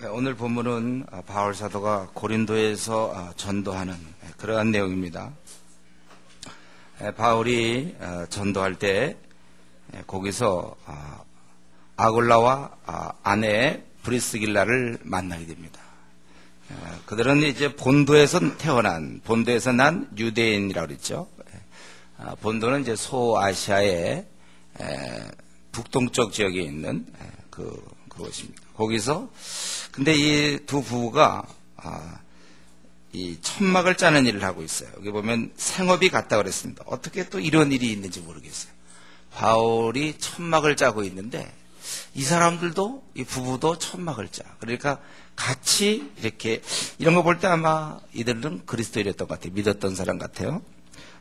오늘 본문은 바울 사도가 고린도에서 전도하는 그러한 내용입니다. 바울이 전도할 때 거기서 아굴라와 아내 브리스길라를 만나게 됩니다. 그들은 이제 본도에서 태어난, 본도에서 난 유대인이라고 그랬죠. 본도는 이제 소아시아의 북동쪽 지역에 있는 그것입니다. 거기서 근데 이 두 부부가 이 천막을 짜는 일을 하고 있어요. 여기 보면 생업이 같다고 그랬습니다. 어떻게 또 이런 일이 있는지 모르겠어요. 바울이 천막을 짜고 있는데 이 사람들도 이 부부도 천막을 짜. 그러니까 같이 이렇게 이런 거 볼 때 아마 이들은 그리스도인이었던 것 같아요. 믿었던 사람 같아요.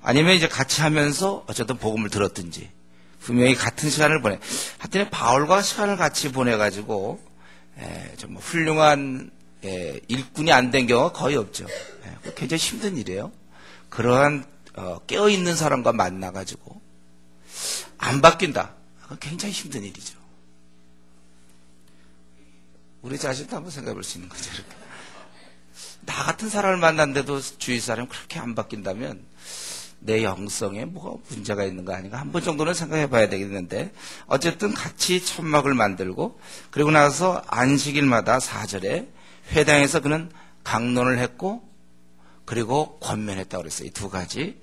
아니면 이제 같이 하면서 어쨌든 복음을 들었든지 분명히 같은 시간을 보내. 하여튼 바울과 시간을 같이 보내가지고 정말 훌륭한 일꾼이 안 된 경우가 거의 없죠. 굉장히 힘든 일이에요. 그러한 깨어있는 사람과 만나가지고 안 바뀐다. 굉장히 힘든 일이죠. 우리 자신도 한번 생각해 볼 수 있는 거죠. 이렇게. 나 같은 사람을 만났는데도 주위 사람이 그렇게 안 바뀐다면 내 영성에 뭐가 문제가 있는 거 아닌가 한 번 정도는 생각해 봐야 되겠는데 어쨌든 같이 천막을 만들고 그리고 나서 안식일마다 4절에 회당에서 그는 강론을 했고 그리고 권면했다고 그랬어요. 이 두 가지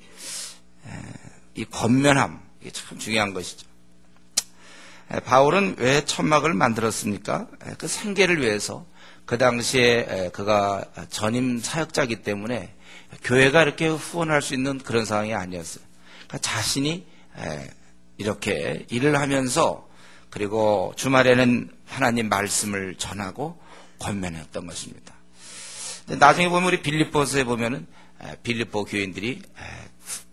이 권면함 이게 참 중요한 것이죠. 바울은 왜 천막을 만들었습니까? 그 생계를 위해서 그 당시에 그가 전임 사역자이기 때문에 교회가 이렇게 후원할 수 있는 그런 상황이 아니었어요. 그러니까 자신이 이렇게 일을 하면서 그리고 주말에는 하나님 말씀을 전하고 권면했던 것입니다. 나중에 보면 우리 빌립보서에 보면은 빌립보 교인들이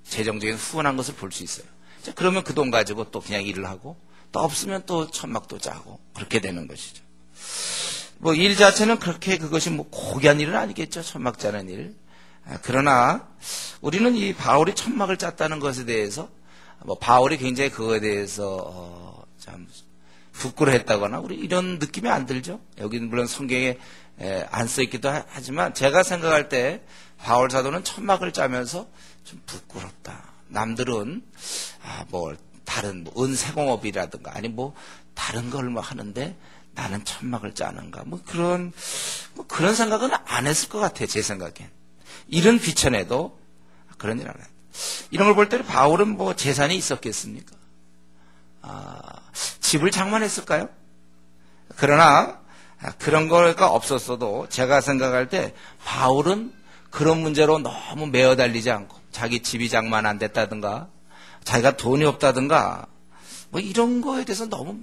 재정적인 후원한 것을 볼 수 있어요. 그러면 그 돈 가지고 또 그냥 일을 하고 또 없으면 또 천막도 짜고 그렇게 되는 것이죠. 뭐 일 자체는 그렇게 그것이 뭐 고귀한 일은 아니겠죠. 천막 짜는 일. 그러나 우리는 이 바울이 천막을 짰다는 것에 대해서 뭐 바울이 굉장히 그거에 대해서 참 부끄러워했다거나 우리 이런 느낌이 안 들죠. 여기는 물론 성경에 안 써 있기도 하지만 제가 생각할 때 바울 사도는 천막을 짜면서 좀 부끄럽다. 남들은 뭐 다른 뭐 은세공업이라든가 아니 뭐 다른 걸 뭐 하는데 나는 천막을 짜는가 뭐 그런 생각은 안 했을 것 같아요. 제 생각엔. 이런 비천에도 그런 일 안 해요. 이런 걸 볼 때 바울은 뭐 재산이 있었겠습니까? 집을 장만했을까요? 그러나 그런 거가 없었어도 제가 생각할 때 바울은 그런 문제로 너무 매어 달리지 않고 자기 집이 장만 안 됐다든가 자기가 돈이 없다든가 뭐 이런 거에 대해서 너무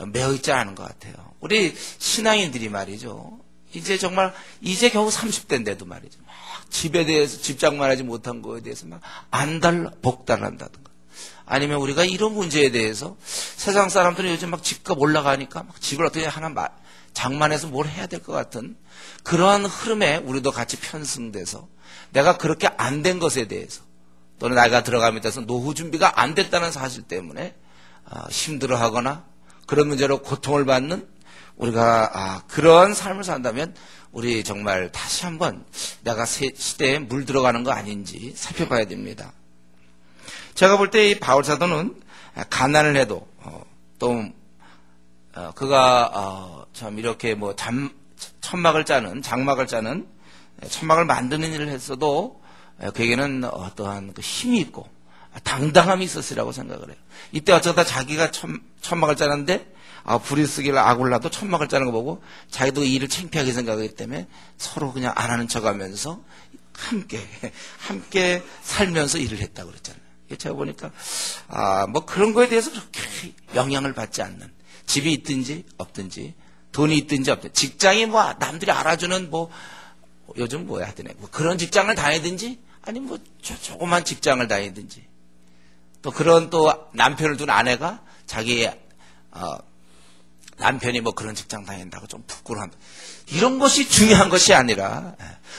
매어 있지 않은 것 같아요. 우리 신앙인들이 말이죠. 이제 정말 이제 겨우 30대인데도 말이죠. 막 집에 대해서 집 장만하지 못한 거에 대해서 막 복달한다든가 아니면 우리가 이런 문제에 대해서 세상 사람들은 요즘 막 집값 올라가니까 막 집을 어떻게 하나 장만해서 뭘 해야 될 것 같은 그러한 흐름에 우리도 같이 편승돼서 내가 그렇게 안 된 것에 대해서 또는 나이가 들어감에 따라서 노후 준비가 안 됐다는 사실 때문에 힘들어하거나 그런 문제로 고통을 받는 우리가 그런 삶을 산다면 우리 정말 다시 한번 내가 시대에 물들어가는 거 아닌지 살펴봐야 됩니다. 제가 볼 때 이 바울 사도는 가난을 해도 또 그가 참 이렇게 뭐 천막을 짜는 장막을 짜는 천막을 만드는 일을 했어도 그에게는 어떠한 그 힘이 있고 당당함이 있었으라고 생각을 해요. 이때 어쩌다 자기가 천막을 짜는데 브리스길라 아굴라도 천막을 짜는 거 보고 자기도 이 일을 창피하게 생각하기 때문에 서로 그냥 안 하는 척하면서 함께 살면서 일을 했다고 그랬잖아요. 제가 보니까 뭐 그런 거에 대해서 그렇게 영향을 받지 않는 집이 있든지 없든지 돈이 있든지 없든지 직장이 뭐 남들이 알아주는 뭐 요즘 뭐야 하더니 뭐 그런 직장을 다니든지 아니 뭐 조그만 직장을 다니든지 또 그런 또 남편을 둔 아내가 자기 남편이 뭐 그런 직장 다닌다고 좀 부끄러워한다. 이런 것이 중요한 것이 아니라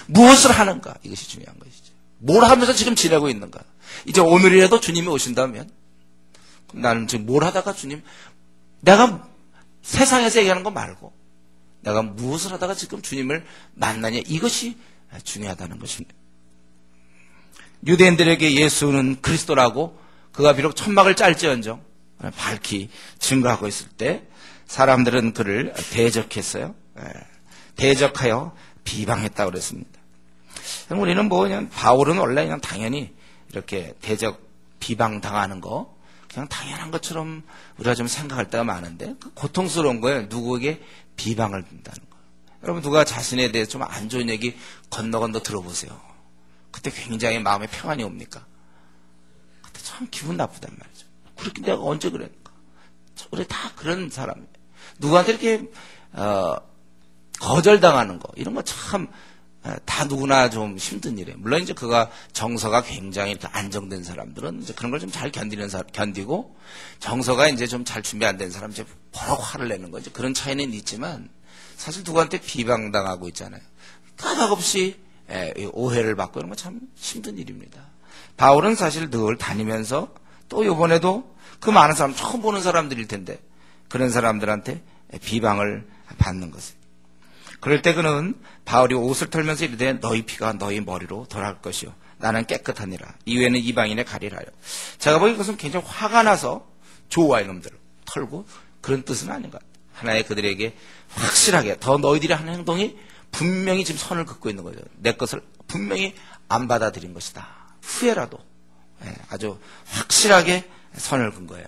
무엇을 하는가 이것이 중요한 것이죠. 뭘 하면서 지금 지내고 있는가. 이제 오늘이라도 주님이 오신다면 나는 지금 뭘 하다가 주님 내가 세상에서 얘기하는 거 말고 내가 무엇을 하다가 지금 주님을 만나냐, 이것이 중요하다는 것입니다. 유대인들에게 예수는 그리스도라고 그가 비록 천막을 짤지언정 밝히 증거하고 있을 때 사람들은 그를 대적했어요. 대적하여 비방했다고 그랬습니다. 우리는 뭐 그냥 바울은 원래 그냥 당연히 이렇게 대적 비방 당하는 거 그냥 당연한 것처럼 우리가 좀 생각할 때가 많은데 그 고통스러운 거예요. 누구에게 비방을 든다는 거. 여러분 누가 자신에 대해서 좀 안 좋은 얘기 건너 들어보세요. 그때 굉장히 마음에 평안이 옵니까? 그때 참 기분 나쁘단 말이죠. 그렇게 내가 언제 그랬는가? 우리 다 그런 사람이에요. 누구한테 이렇게 거절당하는 거 이런 거 참 다 누구나 좀 힘든 일이에요. 물론 이제 그가 정서가 굉장히 이렇게 안정된 사람들은 이제 그런 걸 좀 잘 견디고 정서가 이제 좀 잘 준비 안 된 사람 이제 버럭 화를 내는 거죠. 그런 차이는 있지만 사실 누구한테 비방당하고 있잖아요. 까닭없이 오해를 받고 이런 거 참 힘든 일입니다. 바울은 사실 늘 다니면서 또 이번에도 그 많은 사람 처음 보는 사람들일 텐데 그런 사람들한테 비방을 받는 것을. 그럴 때 그는 바울이 옷을 털면서 이르되 너희 피가 너희 머리로 돌아갈 것이요 나는 깨끗하니라 이외에는 이방인의 가리라 하여. 제가 보기엔 그것은 굉장히 화가 나서 좋아 이놈들을 털고 그런 뜻은 아닌 것 같아요. 하나의 그들에게 확실하게 더 너희들이 하는 행동이 분명히 지금 선을 긋고 있는 거죠. 내 것을 분명히 안 받아들인 것이다. 후회라도 아주 확실하게 선을 긋은 거예요.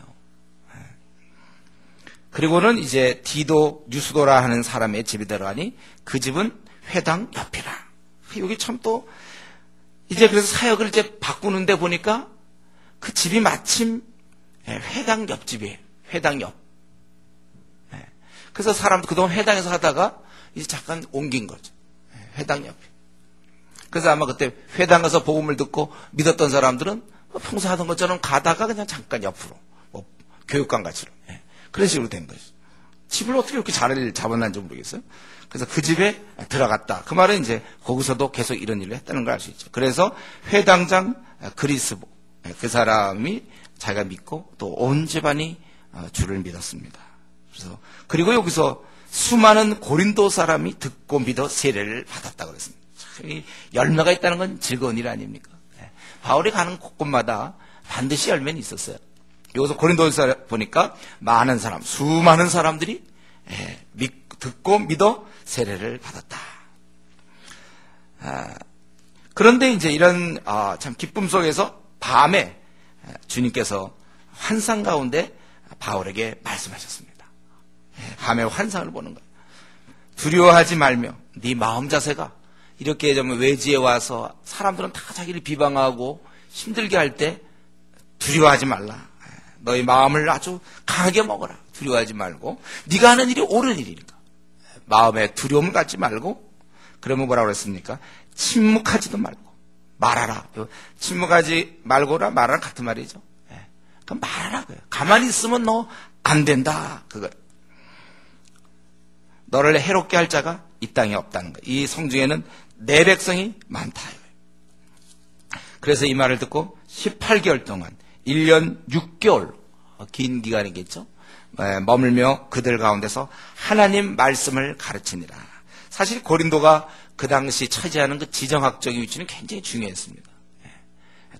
그리고는 이제 디도 유스도라 하는 사람의 집에 들어가니 그 집은 회당 옆이라. 여기 참 또 이제 그래서 사역을 이제 바꾸는데 보니까 그 집이 마침 회당 옆집이에요. 회당 옆. 그래서 사람도 그동안 회당에서 하다가 이제 잠깐 옮긴 거죠. 회당 옆에. 그래서 아마 그때 회당 가서 복음을 듣고 믿었던 사람들은 평소 하던 것처럼 가다가 그냥 잠깐 옆으로 뭐 교육관 같이로. 그런 식으로 된 거죠. 집을 어떻게 이렇게 자리를 잡았는지 모르겠어요. 그래서 그 집에 들어갔다. 그 말은 이제 거기서도 계속 이런 일을 했다는 걸 알 수 있죠. 그래서 회당장 그리스보 그 사람이 자기가 믿고 또 온 집안이 주를 믿었습니다. 그래서 그리고 여기서 수많은 고린도 사람이 듣고 믿어 세례를 받았다고 그랬습니다. 이 열매가 있다는 건 즐거운 일 아닙니까? 바울이 가는 곳곳마다 반드시 열매는 있었어요. 여기서 고린도서 보니까 많은 사람, 수많은 사람들이 듣고 믿어 세례를 받았다. 그런데 이제 이런 참 기쁨 속에서 밤에 주님께서 환상 가운데 바울에게 말씀하셨습니다. 밤에 환상을 보는 거예요. 두려워하지 말며 네 마음 자세가 이렇게 좀 외지에 와서 사람들은 다 자기를 비방하고 힘들게 할 때 두려워하지 말라. 너희 마음을 아주 강하게 먹어라. 두려워하지 말고 네가 하는 일이 옳은 일이니까 마음에 두려움을 갖지 말고 그러면 뭐라고 그랬습니까? 침묵하지도 말고 말하라. 침묵하지 말고라 말하라 같은 말이죠. 그럼 말하라. 가만히 있으면 너 안 된다. 그거 너를 해롭게 할 자가 이 땅에 없다는 거예요. 이 성중에는 내 백성이 많다. 그래서 이 말을 듣고 18개월 동안 1년 6개월 긴 기간이겠죠. 머물며 그들 가운데서 하나님 말씀을 가르치니라. 사실 고린도가 그 당시 차지하는 그 지정학적인 위치는 굉장히 중요했습니다.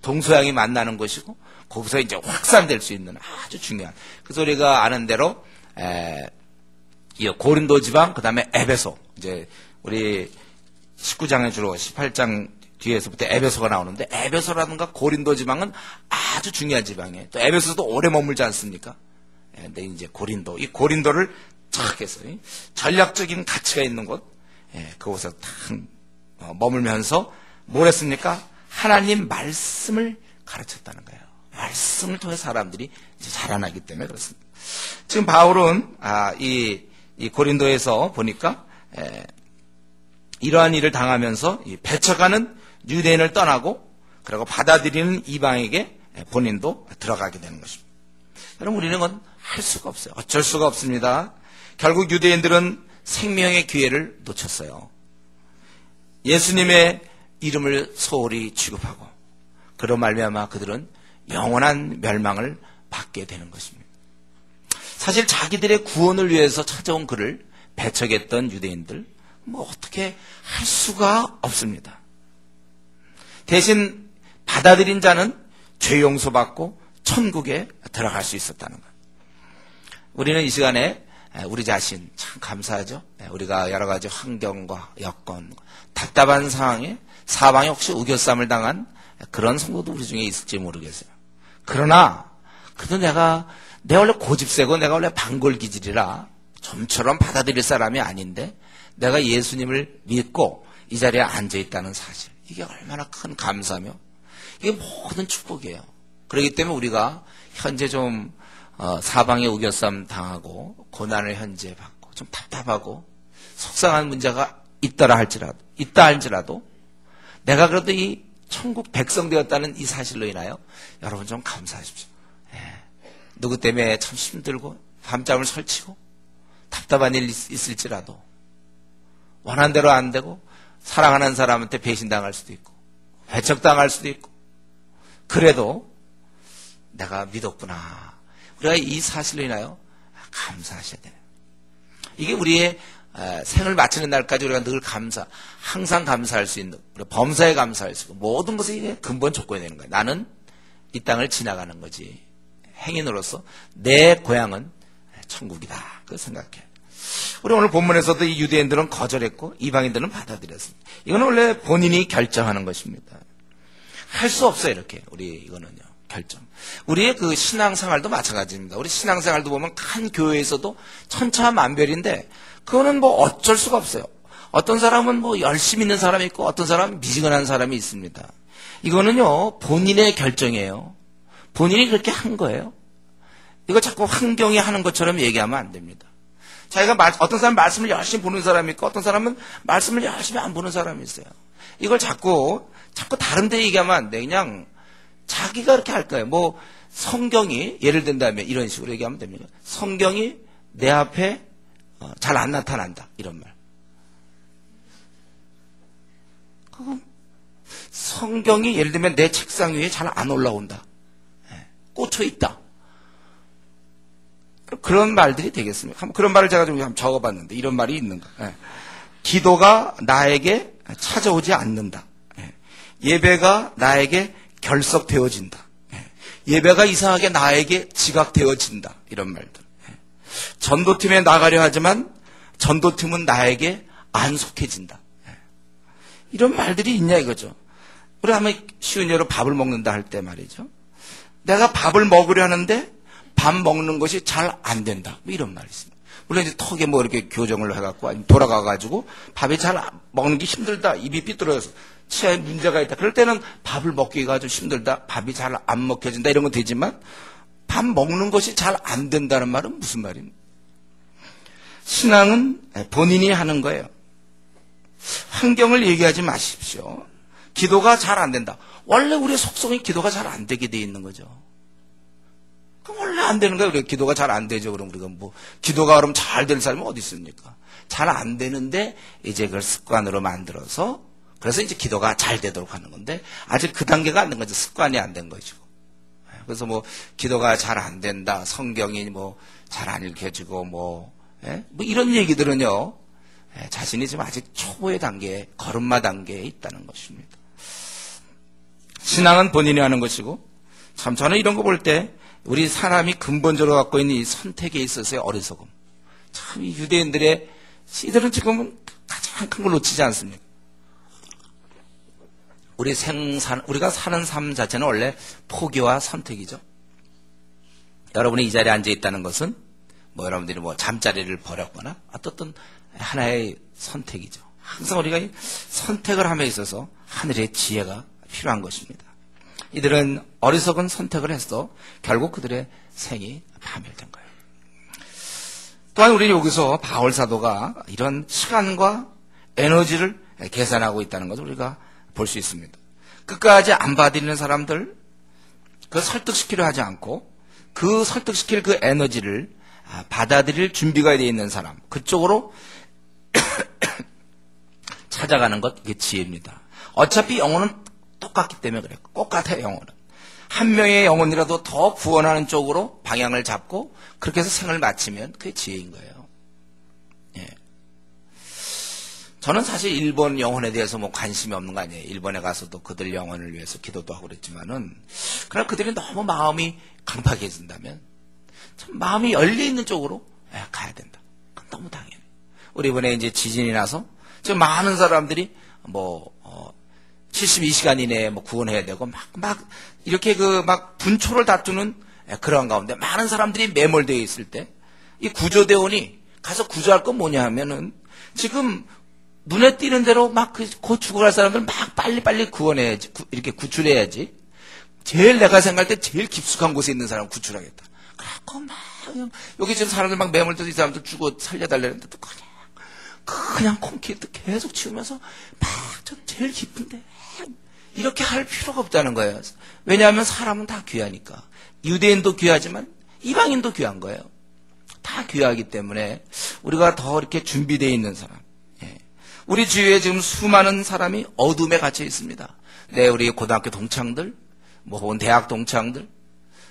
동서양이 만나는 곳이고 거기서 이제 확산될 수 있는 아주 중요한. 그래서 우리가 아는 대로 이 고린도 지방 그다음에 에베소 이제 우리 19장에 주로 18장 뒤에서부터 에베소가 나오는데 에베소라든가 고린도 지방은 아주 중요한 지방이에요. 또 에베소도 오래 머물지 않습니까? 근데 이제 고린도, 이 고린도를 탁 해서 전략적인 가치가 있는 곳, 그곳에서 탁 머물면서 뭘 했습니까? 하나님 말씀을 가르쳤다는 거예요. 말씀을 통해 사람들이 이제 자라나기 때문에 그렇습니다. 지금 바울은 이 고린도에서 보니까 이러한 일을 당하면서 배척하는 유대인을 떠나고 그리고 받아들이는 이방에게 본인도 들어가게 되는 것입니다. 여러분 우리는 건 할 수가 없어요. 어쩔 수가 없습니다. 결국 유대인들은 생명의 기회를 놓쳤어요. 예수님의 이름을 소홀히 취급하고 그로 말미암아 그들은 영원한 멸망을 받게 되는 것입니다. 사실 자기들의 구원을 위해서 찾아온 그를 배척했던 유대인들 뭐 어떻게 할 수가 없습니다. 대신 받아들인 자는 죄 용서받고 천국에 들어갈 수 있었다는 것. 우리는 이 시간에 우리 자신 참 감사하죠. 우리가 여러 가지 환경과 여건, 답답한 상황에 사방에 혹시 우겨쌈을 당한 그런 성도도 우리 중에 있을지 모르겠어요. 그러나 그래도 내가 원래 고집세고 내가 원래 방골기질이라 좀처럼 받아들일 사람이 아닌데 내가 예수님을 믿고 이 자리에 앉아있다는 사실, 이게 얼마나 큰 감사며 이게 모든 축복이에요. 그렇기 때문에 우리가 현재 좀 사방에 우겨쌈 당하고 고난을 현재 받고 좀 답답하고 속상한 문제가 있다 할지라도 내가 그래도 이 천국 백성 되었다는 이 사실로 인하여 여러분 좀 감사하십시오. 누구 때문에 참 힘들고 밤잠을 설치고 답답한 일 있을지라도 원한 대로 안 되고 사랑하는 사람한테 배신당할 수도 있고 배척당할 수도 있고 그래도 내가 믿었구나. 우리가 이 사실로 인하여 감사하셔야 돼요. 이게 우리의 생을 마치는 날까지 우리가 늘 항상 감사할 수 있는, 범사에 감사할 수 있고 모든 것이 이게 근본 조건이 되는 거예요. 나는 이 땅을 지나가는 거지. 행인으로서 내 고향은 천국이다. 그걸 생각해. 우리 오늘 본문에서도 이 유대인들은 거절했고 이방인들은 받아들였습니다. 이건 원래 본인이 결정하는 것입니다. 할 수 없어요, 이렇게. 이거는요, 결정. 우리의 그 신앙생활도 마찬가지입니다. 우리 신앙생활도 보면 한 교회에서도 천차만별인데, 그거는 뭐 어쩔 수가 없어요. 어떤 사람은 뭐 열심히 있는 사람이 있고, 어떤 사람은 미지근한 사람이 있습니다. 이거는요, 본인의 결정이에요. 본인이 그렇게 한 거예요. 이거 자꾸 환경이 하는 것처럼 얘기하면 안 됩니다. 어떤 사람은 말씀을 열심히 보는 사람이 있고, 어떤 사람은 말씀을 열심히 안 보는 사람이 있어요. 이걸 자꾸 다른 데 얘기하면 안 돼. 그냥 자기가 그렇게 할 거예요. 뭐 성경이 예를 든다면 이런 식으로 얘기하면 됩니다. 성경이 내 앞에 잘 안 나타난다. 이런 말. 성경이 예를 들면 내 책상 위에 잘 안 올라온다. 꽂혀 있다. 그런 말들이 되겠습니다. 그런 말을 제가 좀 한번 적어봤는데 이런 말이 있는 거예요. 기도가 나에게 찾아오지 않는다. 예배가 나에게 결석되어진다. 예배가 이상하게 나에게 지각되어진다. 이런 말들. 전도팀에 나가려 하지만 전도팀은 나에게 안 속해진다. 이런 말들이 있냐 이거죠. 우리 한번 쉬운 예로 밥을 먹는다 할 때 말이죠. 내가 밥을 먹으려 하는데 밥 먹는 것이 잘 안 된다. 뭐 이런 말이 있습니다. 물론 이제 턱에 뭐 이렇게 교정을 해갖고 아니면 돌아가가지고 밥이 잘 먹는 게 힘들다. 입이 삐뚤어져서 치아에 문제가 있다. 그럴 때는 밥을 먹기가 좀 힘들다. 밥이 잘 안 먹혀진다. 이런 건 되지만 밥 먹는 것이 잘 안 된다는 말은 무슨 말입니까? 신앙은 본인이 하는 거예요. 환경을 얘기하지 마십시오. 기도가 잘 안 된다. 원래 우리의 속성이 기도가 잘 안 되게 돼 있는 거죠. 그럼 원래 안 되는 거예요. 우리가 기도가 잘 안 되죠. 그럼 우리가 뭐 기도가 그럼 잘 될 사람이 어디 있습니까? 잘 안 되는데 이제 그걸 습관으로 만들어서 그래서 이제 기도가 잘 되도록 하는 건데 아직 그 단계가 안 된 거죠. 습관이 안 된 거죠. 그래서 뭐 기도가 잘 안 된다. 성경이 뭐 잘 안 읽혀지고 뭐 이런 얘기들은요. 자신이 지금 아직 초보의 단계에 걸음마 단계에 있다는 것입니다. 신앙은 본인이 하는 것이고 참 저는 이런 거 볼 때 우리 사람이 근본적으로 갖고 있는 이 선택에 있어서의 어리석음. 참 이 유대인들의 이들은 지금은 가장 큰 걸 놓치지 않습니까? 우리가 사는 삶 자체는 원래 포기와 선택이죠. 여러분이 이 자리에 앉아 있다는 것은 뭐 여러분들이 뭐 잠자리를 버렸거나 어떤 하나의 선택이죠. 항상 우리가 이 선택을 함에 있어서 하늘의 지혜가 필요한 것입니다. 이들은 어리석은 선택을 해서 결국 그들의 생이 파멸된 거예요. 또한 우리는 여기서 바울 사도가 이런 시간과 에너지를 계산하고 있다는 것을 우리가 볼 수 있습니다. 끝까지 안 받아들이는 사람들, 그 설득시키려 하지 않고 그 설득시킬 그 에너지를 받아들일 준비가 되어 있는 사람, 그쪽으로 찾아가는 것, 이게 지혜입니다. 어차피 영혼은 똑같기 때문에 그래요. 똑같아요, 영혼은. 한 명의 영혼이라도 더 구원하는 쪽으로 방향을 잡고 그렇게 해서 생을 마치면 그게 지혜인 거예요. 예. 저는 사실 일본 영혼에 대해서 뭐 관심이 없는 거 아니에요. 일본에 가서도 그들 영혼을 위해서 기도도 하고 그랬지만은, 그러나 그들이 너무 마음이 강팍해진다면, 참 마음이 열려있는 쪽으로 가야 된다. 그건 너무 당연해요. 우리 이번에 이제 지진이 나서, 지금 많은 사람들이 72시간 이내에 구원해야 되고, 이렇게 분초를 다투는 그런 가운데 많은 사람들이 매몰되어 있을 때, 이 구조대원이 가서 구조할 건 뭐냐 하면은, 지금 눈에 띄는 대로 곧 죽어갈 사람들 빨리빨리 구원해야지, 이렇게 구출해야지. 제일 내가 생각할 때 제일 깊숙한 곳에 있는 사람 구출하겠다. 그냥, 여기 지금 사람들 매몰돼서 이 사람들 죽어 살려달라는데 또 그냥 콘크리트 계속 치우면서 좀 제일 깊은데 이렇게 할 필요가 없다는 거예요. 왜냐하면 사람은 다 귀하니까. 유대인도 귀하지만 이방인도 귀한 거예요. 다 귀하기 때문에 우리가 더 이렇게 준비되어 있는 사람. 우리 주위에 지금 수많은 사람이 어둠에 갇혀 있습니다. 네, 우리 고등학교 동창들, 혹은 대학 동창들,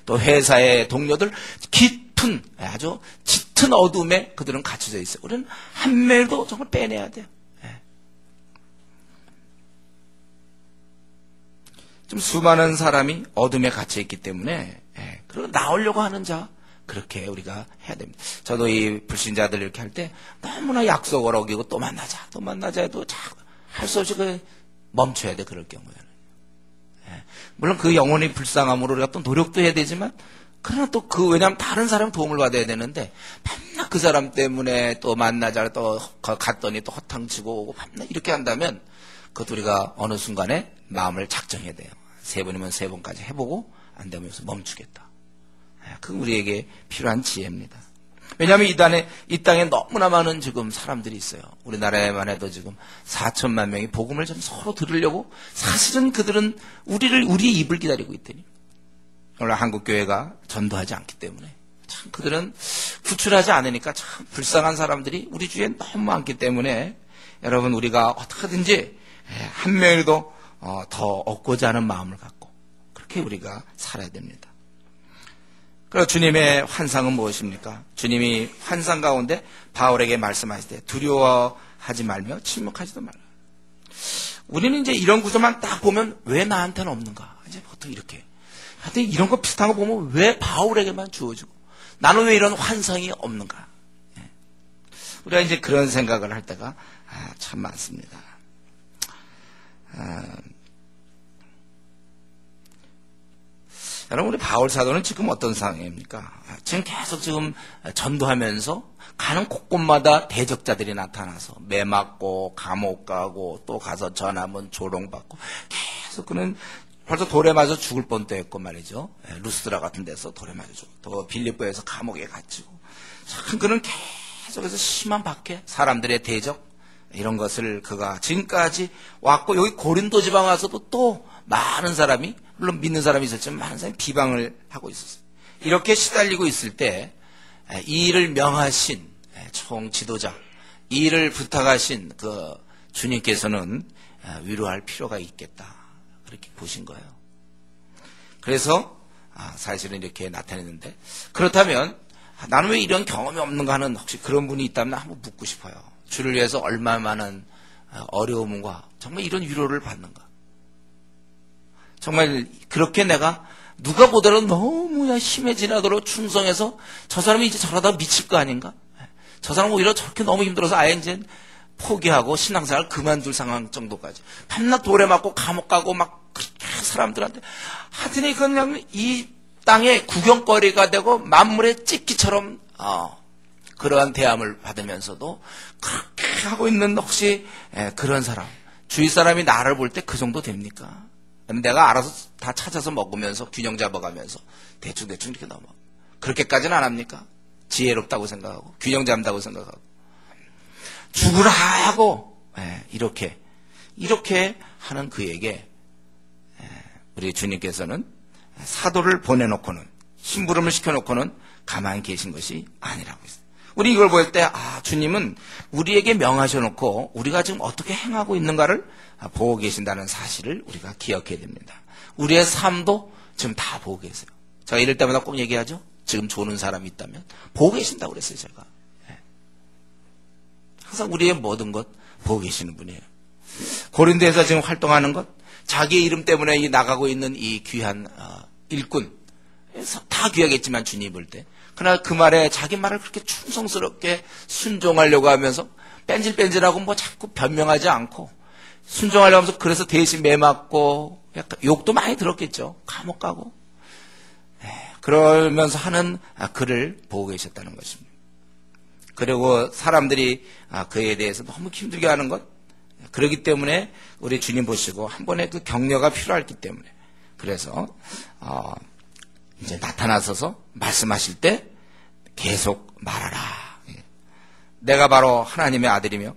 또 회사의 동료들, 깊은, 아주 짙은 어둠에 그들은 갇혀져 있어요. 우리는 한 명도 정말 빼내야 돼요. 좀 수많은 사람이 어둠에 갇혀 있기 때문에, 그리고 나오려고 하는 자, 그렇게 우리가 해야 됩니다. 저도 이 불신자들 이렇게 할 때 너무나 약속을 어기고 또 만나자 해도 할 수 없이 멈춰야 돼, 그럴 경우에는. 물론 그 영혼이 불쌍함으로 우리가 또 노력도 해야 되지만, 그러나 또 왜냐하면 다른 사람 도움을 받아야 되는데, 밤낮 그 사람 때문에 또 만나자, 또 갔더니 또 허탕치고 오고 밤낮 이렇게 한다면, 그것도 우리가 어느 순간에 마음을 작정해야 돼요. 3번이면 3번까지 해보고, 안 되면 여기서 멈추겠다. 그건 우리에게 필요한 지혜입니다. 왜냐하면 이 땅에 너무나 많은 지금 사람들이 있어요. 우리나라에만 해도 지금 4천만 명이 복음을 좀 서로 들으려고, 사실은 그들은 우리 입을 기다리고 있더니, 오늘 한국교회가 전도하지 않기 때문에, 참 그들은 구출하지 않으니까 참 불쌍한 사람들이 우리 주위에 너무 많기 때문에, 여러분 우리가 어떻게든지 한 명이라도 더 얻고자 하는 마음을 갖고 그렇게 우리가 살아야 됩니다. 그리고 주님의 환상은 무엇입니까? 주님이 환상 가운데 바울에게 말씀하실 때 두려워하지 말며 침묵하지도 말라. 우리는 이제 이런 구조만 딱 보면 왜 나한테는 없는가? 이제 보통 이렇게. 하여튼 이런 거 비슷한 거 보면 왜 바울에게만 주어지고 나는 왜 이런 환상이 없는가? 우리가 이제 그런 생각을 할 때가 참 많습니다. 여러분, 우리 바울 사도는 지금 어떤 상황입니까? 지금 계속 전도하면서 가는 곳곳마다 대적자들이 나타나서 매 맞고 감옥 가고 또 가서 전하면 조롱받고 계속 그는 벌써 돌에 맞아 죽을 뻔도 했고 말이죠. 루스드라 같은 데서 돌에 맞아 죽고 또 빌립보에서 감옥에 갇히고 참 그는 계속해서 심한 박해, 사람들의 대적 이런 것을 그가 지금까지 왔고 여기 고린도 지방 와서도 또 많은 사람이 물론 믿는 사람이 있었지만 많은 사람이 비방을 하고 있었어요. 이렇게 시달리고 있을 때 이 일을 명하신 총 지도자, 이 일을 부탁하신 그 주님께서는 위로할 필요가 있겠다 그렇게 보신 거예요. 그래서 사실은 이렇게 나타냈는데 그렇다면 나는 왜 이런 경험이 없는가 하는 혹시 그런 분이 있다면 한번 묻고 싶어요. 주를 위해서 얼마나 많은 어려움과 정말 이런 위로를 받는가. 정말 그렇게 내가 누가 보더라도 너무 심해지나도록 충성해서 저 사람이 이제 저러다 미칠 거 아닌가? 저 사람은 오히려 저렇게 너무 힘들어서 아예 이제 포기하고 신앙생활 그만둘 상황 정도까지. 밤낮 돌에 맞고 감옥 가고 막 그렇게 사람들한테 하여튼 그냥 이 땅의 구경거리가 되고 만물의 찍기처럼 그러한 대함을 받으면서도 그렇게 하고 있는 혹시 그런 사람, 주위 사람이 나를 볼 때 그 정도 됩니까? 내가 알아서 다 찾아서 먹으면서 균형 잡아가면서 대충 이렇게 넘어. 그렇게까지는 안 합니까? 지혜롭다고 생각하고 균형 잡는다고 생각하고 죽으라 하고 이렇게 하는 그에게 우리 주님께서는 사도를 보내놓고는 심부름을 시켜놓고는 가만히 계신 것이 아니라고 했어요. 우리 이걸 볼 때 주님은 우리에게 명하셔놓고 우리가 지금 어떻게 행하고 있는가를 보고 계신다는 사실을 우리가 기억해야 됩니다. 우리의 삶도 지금 다 보고 계세요. 제가 이럴 때마다 꼭 얘기하죠. 지금 조는 사람이 있다면 보고 계신다고 그랬어요. 제가 항상 우리의 모든 것 보고 계시는 분이에요. 고린도에서 지금 활동하는 것, 자기의 이름 때문에 이 나가고 있는 이 귀한 일꾼, 다 귀하겠지만 주님 볼 때, 그러나 그 말에 자기 말을 그렇게 충성스럽게 순종하려고 하면서 뺀질뺀질하고 뭐 자꾸 변명하지 않고 순종하려고 하면서 그래서 대신 매맞고 약간 욕도 많이 들었겠죠. 감옥 가고. 그러면서 하는 그를 보고 계셨다는 것입니다. 그리고 사람들이 그에 대해서 너무 힘들게 하는 것, 그렇기 때문에 우리 주님 보시고 한 번의 그 격려가 필요했기 때문에, 그래서 이제 나타나서서 말씀하실 때 계속 말하라. 내가 바로 하나님의 아들이며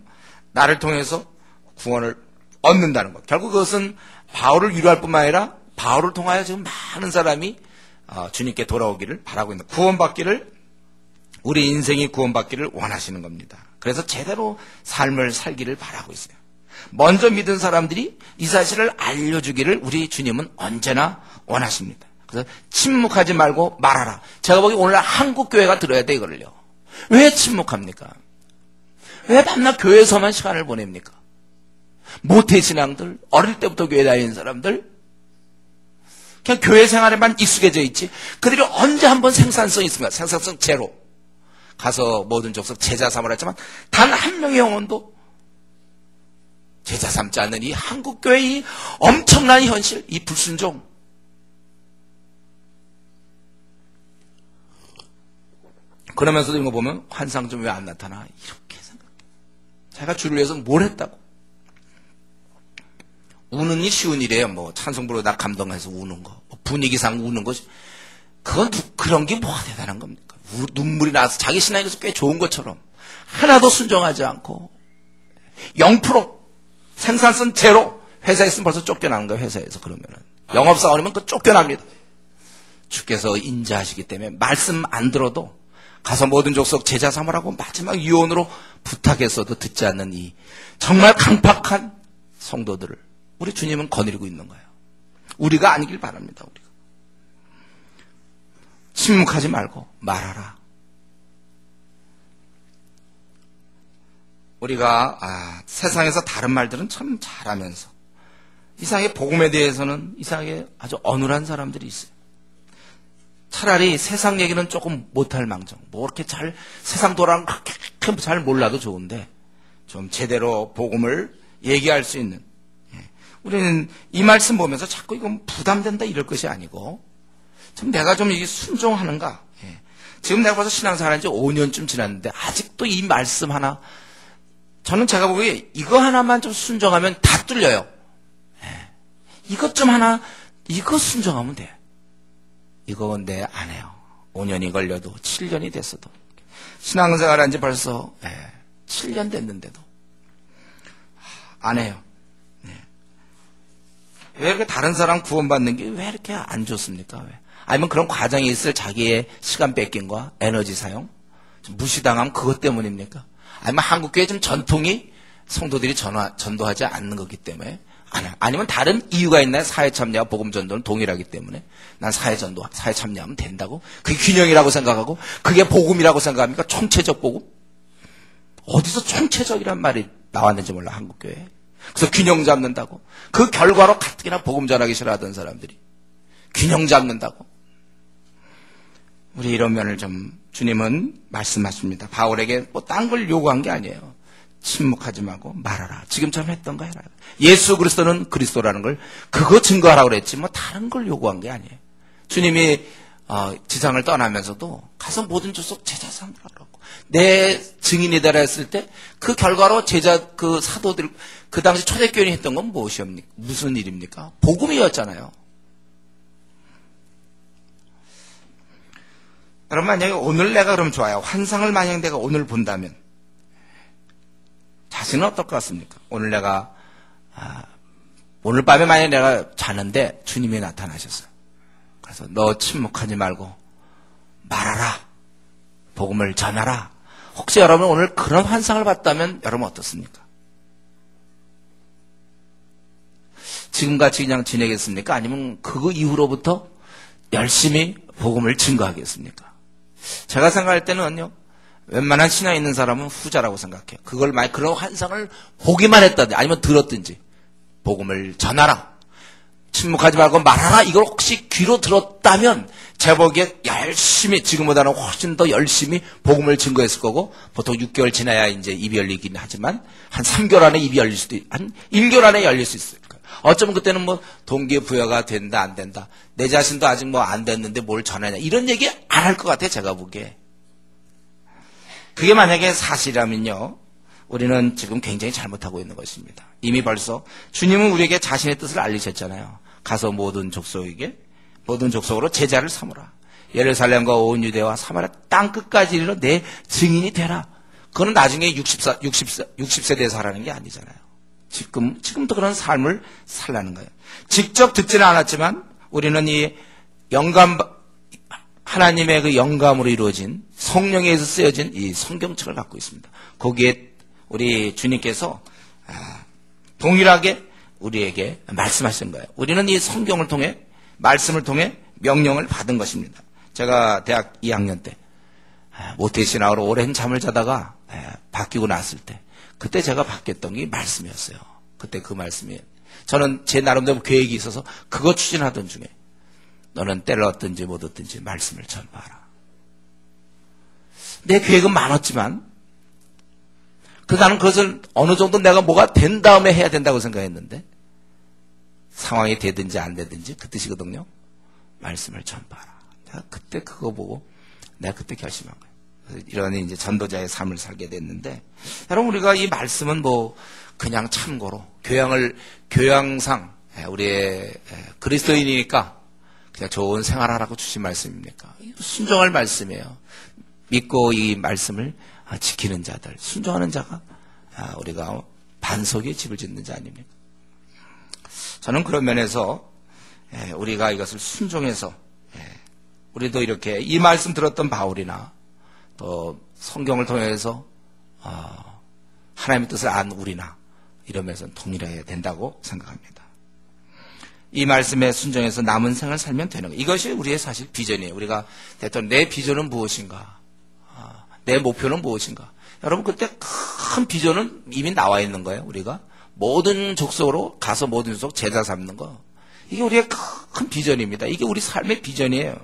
나를 통해서 구원을 얻는다는 것. 결국 그것은 바울을 위로할 뿐만 아니라 바울을 통하여 지금 많은 사람이 주님께 돌아오기를 바라고 있는, 구원받기를, 우리 인생이 구원받기를 원하시는 겁니다. 그래서 제대로 삶을 살기를 바라고 있어요. 먼저 믿은 사람들이 이 사실을 알려주기를 우리 주님은 언제나 원하십니다. 그래서 침묵하지 말고 말하라. 제가 보기에 오늘 한국 교회가 들어야 돼, 이거를요. 왜 침묵합니까? 왜 밤낮 교회에서만 시간을 보냅니까? 모태신앙들, 어릴 때부터 교회 다니는 사람들, 그냥 교회 생활에만 익숙해져 있지, 그들이 언제 한번 생산성 있습니까? 생산성 제로. 가서 모든 족속 제자 삼으라 했지만 단 한 명의 영혼도 제자 삼지 않는 이 한국교회의 엄청난 현실, 이 불순종. 그러면서도 이거 보면 환상 좀 왜 안 나타나? 이렇게 생각해. 자기가 주를 위해서 뭘 했다고? 우는 이 쉬운 일이에요. 뭐 찬송 부르다 감동해서 우는 거, 뭐 분위기상 우는 거, 그건 그런 게 뭐가 대단한 겁니까? 눈물이 나서 자기 신앙에서 꽤 좋은 것처럼 하나도 순종하지 않고 0% 생산성 제로, 회사에 있으면 벌써 쫓겨나는 거예요. 회사에서. 그러면은 영업사원이면 그 쫓겨납니다. 주께서 인자하시기 때문에 말씀 안 들어도 가서 모든 족속 제자 삼으라고 마지막 유언으로 부탁했어도 듣지 않는 이 정말 강팍한 성도들을 우리 주님은 거느리고 있는 거예요. 우리가 아니길 바랍니다. 우리가 침묵하지 말고 말하라. 우리가 세상에서 다른 말들은 참 잘하면서 이상하게 복음에 대해서는 이상하게 아주 어눌한 사람들이 있어요. 차라리 세상 얘기는 조금 못할 망정, 뭐 이렇게 잘 세상 돌아가는 그렇게 잘 몰라도 좋은데 좀 제대로 복음을 얘기할 수 있는, 우리는 이 말씀 보면서 자꾸 이건 부담된다 이럴 것이 아니고 참 내가 좀 이게 순종하는가. 지금 내가 벌써 신앙생활한 지 5년쯤 지났는데 아직도 이 말씀 하나, 저는 제가 보기에 이거 하나만 좀 순종하면 다 뚫려요. 이것 좀 하나, 이거 순종하면 돼. 이거 근데 안 해요. 5년이 걸려도 7년이 됐어도, 신앙생활한 지 벌써 7년 됐는데도 안 해요. 왜 이렇게 다른 사람 구원받는 게 왜 이렇게 안 좋습니까? 왜? 아니면 그런 과정에 있을 자기의 시간 뺏김과 에너지 사용, 무시당함, 그것 때문입니까? 아니면 한국교회 좀 전통이 성도들이 전도하지 않는 거기 때문에 아니면 다른 이유가 있나요? 사회참여와 복음전도는 동일하기 때문에 난 사회전도, 사회참여하면 된다고? 그게 균형이라고 생각하고 그게 복음이라고 생각합니까? 총체적 복음? 어디서 총체적이란 말이 나왔는지 몰라, 한국교회에. 그래서 균형 잡는다고. 그 결과로 가뜩이나 복음 전하기 싫어하던 사람들이 균형 잡는다고. 우리 이런 면을 좀 주님은 말씀하십니다. 바울에게 뭐 딴 걸 요구한 게 아니에요. 침묵하지 말고 말하라. 지금처럼 했던 거 해라. 예수 그리스도는 그리스도라는 걸 그거 증거하라고 그랬지 뭐 다른 걸 요구한 게 아니에요. 주님이 지상을 떠나면서도 가서 모든 족속 제자 삼으라고 내 증인이다라 했을 때 그 결과로 제자 그 사도들 그 당시 초대교인이 했던 건 무엇이옵니까? 무슨 일입니까? 복음이었잖아요. 여러분, 만약에 오늘 내가 그러면 좋아요. 환상을 만약 내가 오늘 본다면 자신은 어떨 것 같습니까? 오늘 내가 오늘 밤에 만약 내가 자는데 주님이 나타나셨어요. 그래서 너 침묵하지 말고 말하라. 복음을 전하라. 혹시 여러분 오늘 그런 환상을 봤다면 여러분 어떻습니까? 지금같이 그냥 지내겠습니까? 아니면 그 이후로부터 열심히 복음을 증거하겠습니까? 제가 생각할 때는요, 웬만한 신앙 있는 사람은 후자라고 생각해요. 그걸 만약 그런 환상을 보기만 했다든지 아니면 들었든지 복음을 전하라. 침묵하지 말고 말하라. 이걸 혹시 귀로 들었다면 제복에 열심히 지금보다는 훨씬 더 열심히 복음을 증거했을 거고 보통 6개월 지나야 이제 입이 열리긴 하지만 한 3개월 안에 입이 열릴 수도 한 1개월 안에 열릴 수 있을 거예요. 어쩌면 그때는 뭐 동기부여가 된다 안 된다. 내 자신도 아직 뭐 안 됐는데 뭘 전하냐. 이런 얘기 안 할 것 같아 제가 보기에. 그게 만약에 사실이라면요. 우리는 지금 굉장히 잘못하고 있는 것입니다. 이미 벌써 주님은 우리에게 자신의 뜻을 알리셨잖아요. 가서 모든 족속으로 제자를 삼으라. 예루살렘과 온 유대와 사마리아 땅 끝까지 이르러 내 증인이 되라. 그건 나중에 60세 돼서 하라는 게 아니잖아요. 지금도 그런 삶을 살라는 거예요. 직접 듣지는 않았지만 우리는 이 하나님의 그 영감으로 이루어진 성령에 의해서 쓰여진 이 성경책을 갖고 있습니다. 거기에 우리 주님께서 동일하게 우리에게 말씀하신 거예요. 우리는 이 성경을 통해 말씀을 통해 명령을 받은 것입니다. 제가 대학 2학년 때 모태신앙으로 오랜 잠을 자다가 바뀌고 났을 때 그때 제가 바뀌었던 게 말씀이었어요. 그때 그 말씀이 저는 제 나름대로 계획이 있어서 그거 추진하던 중에 너는 때를 얻든지 못 얻든지 말씀을 전파하라. 내 계획은 많았지만 나는 그것을 어느 정도 내가 뭐가 된 다음에 해야 된다고 생각했는데 상황이 되든지 안 되든지 그 뜻이거든요. 말씀을 전파하라. 내가 그때 그거 보고 내가 그때 결심한 거예요. 그래서 이런 이제 전도자의 삶을 살게 됐는데 여러분 우리가 이 말씀은 뭐 그냥 참고로 교양상 우리의 그리스도인이니까 그냥 좋은 생활하라고 주신 말씀입니까? 순종할 말씀이에요. 믿고 이 말씀을 지키는 자들, 순종하는 자가 우리가 반석에 집을 짓는 자 아닙니까? 저는 그런 면에서 우리가 이것을 순종해서 우리도 이렇게 이 말씀 들었던 바울이나 또 성경을 통해서 하나님의 뜻을 안 우리나 이러면서 동일해야 된다고 생각합니다. 이 말씀에 순종해서 남은 생을 살면 되는 거예요. 이것이 우리의 사실 비전이에요. 우리가 대통령 내 비전은 무엇인가? 내 목표는 무엇인가? 여러분 그때 큰 비전은 이미 나와 있는 거예요. 우리가 모든 족속으로 가서 모든 족속 제자 삼는 거. 이게 우리의 큰 비전입니다. 이게 우리 삶의 비전이에요.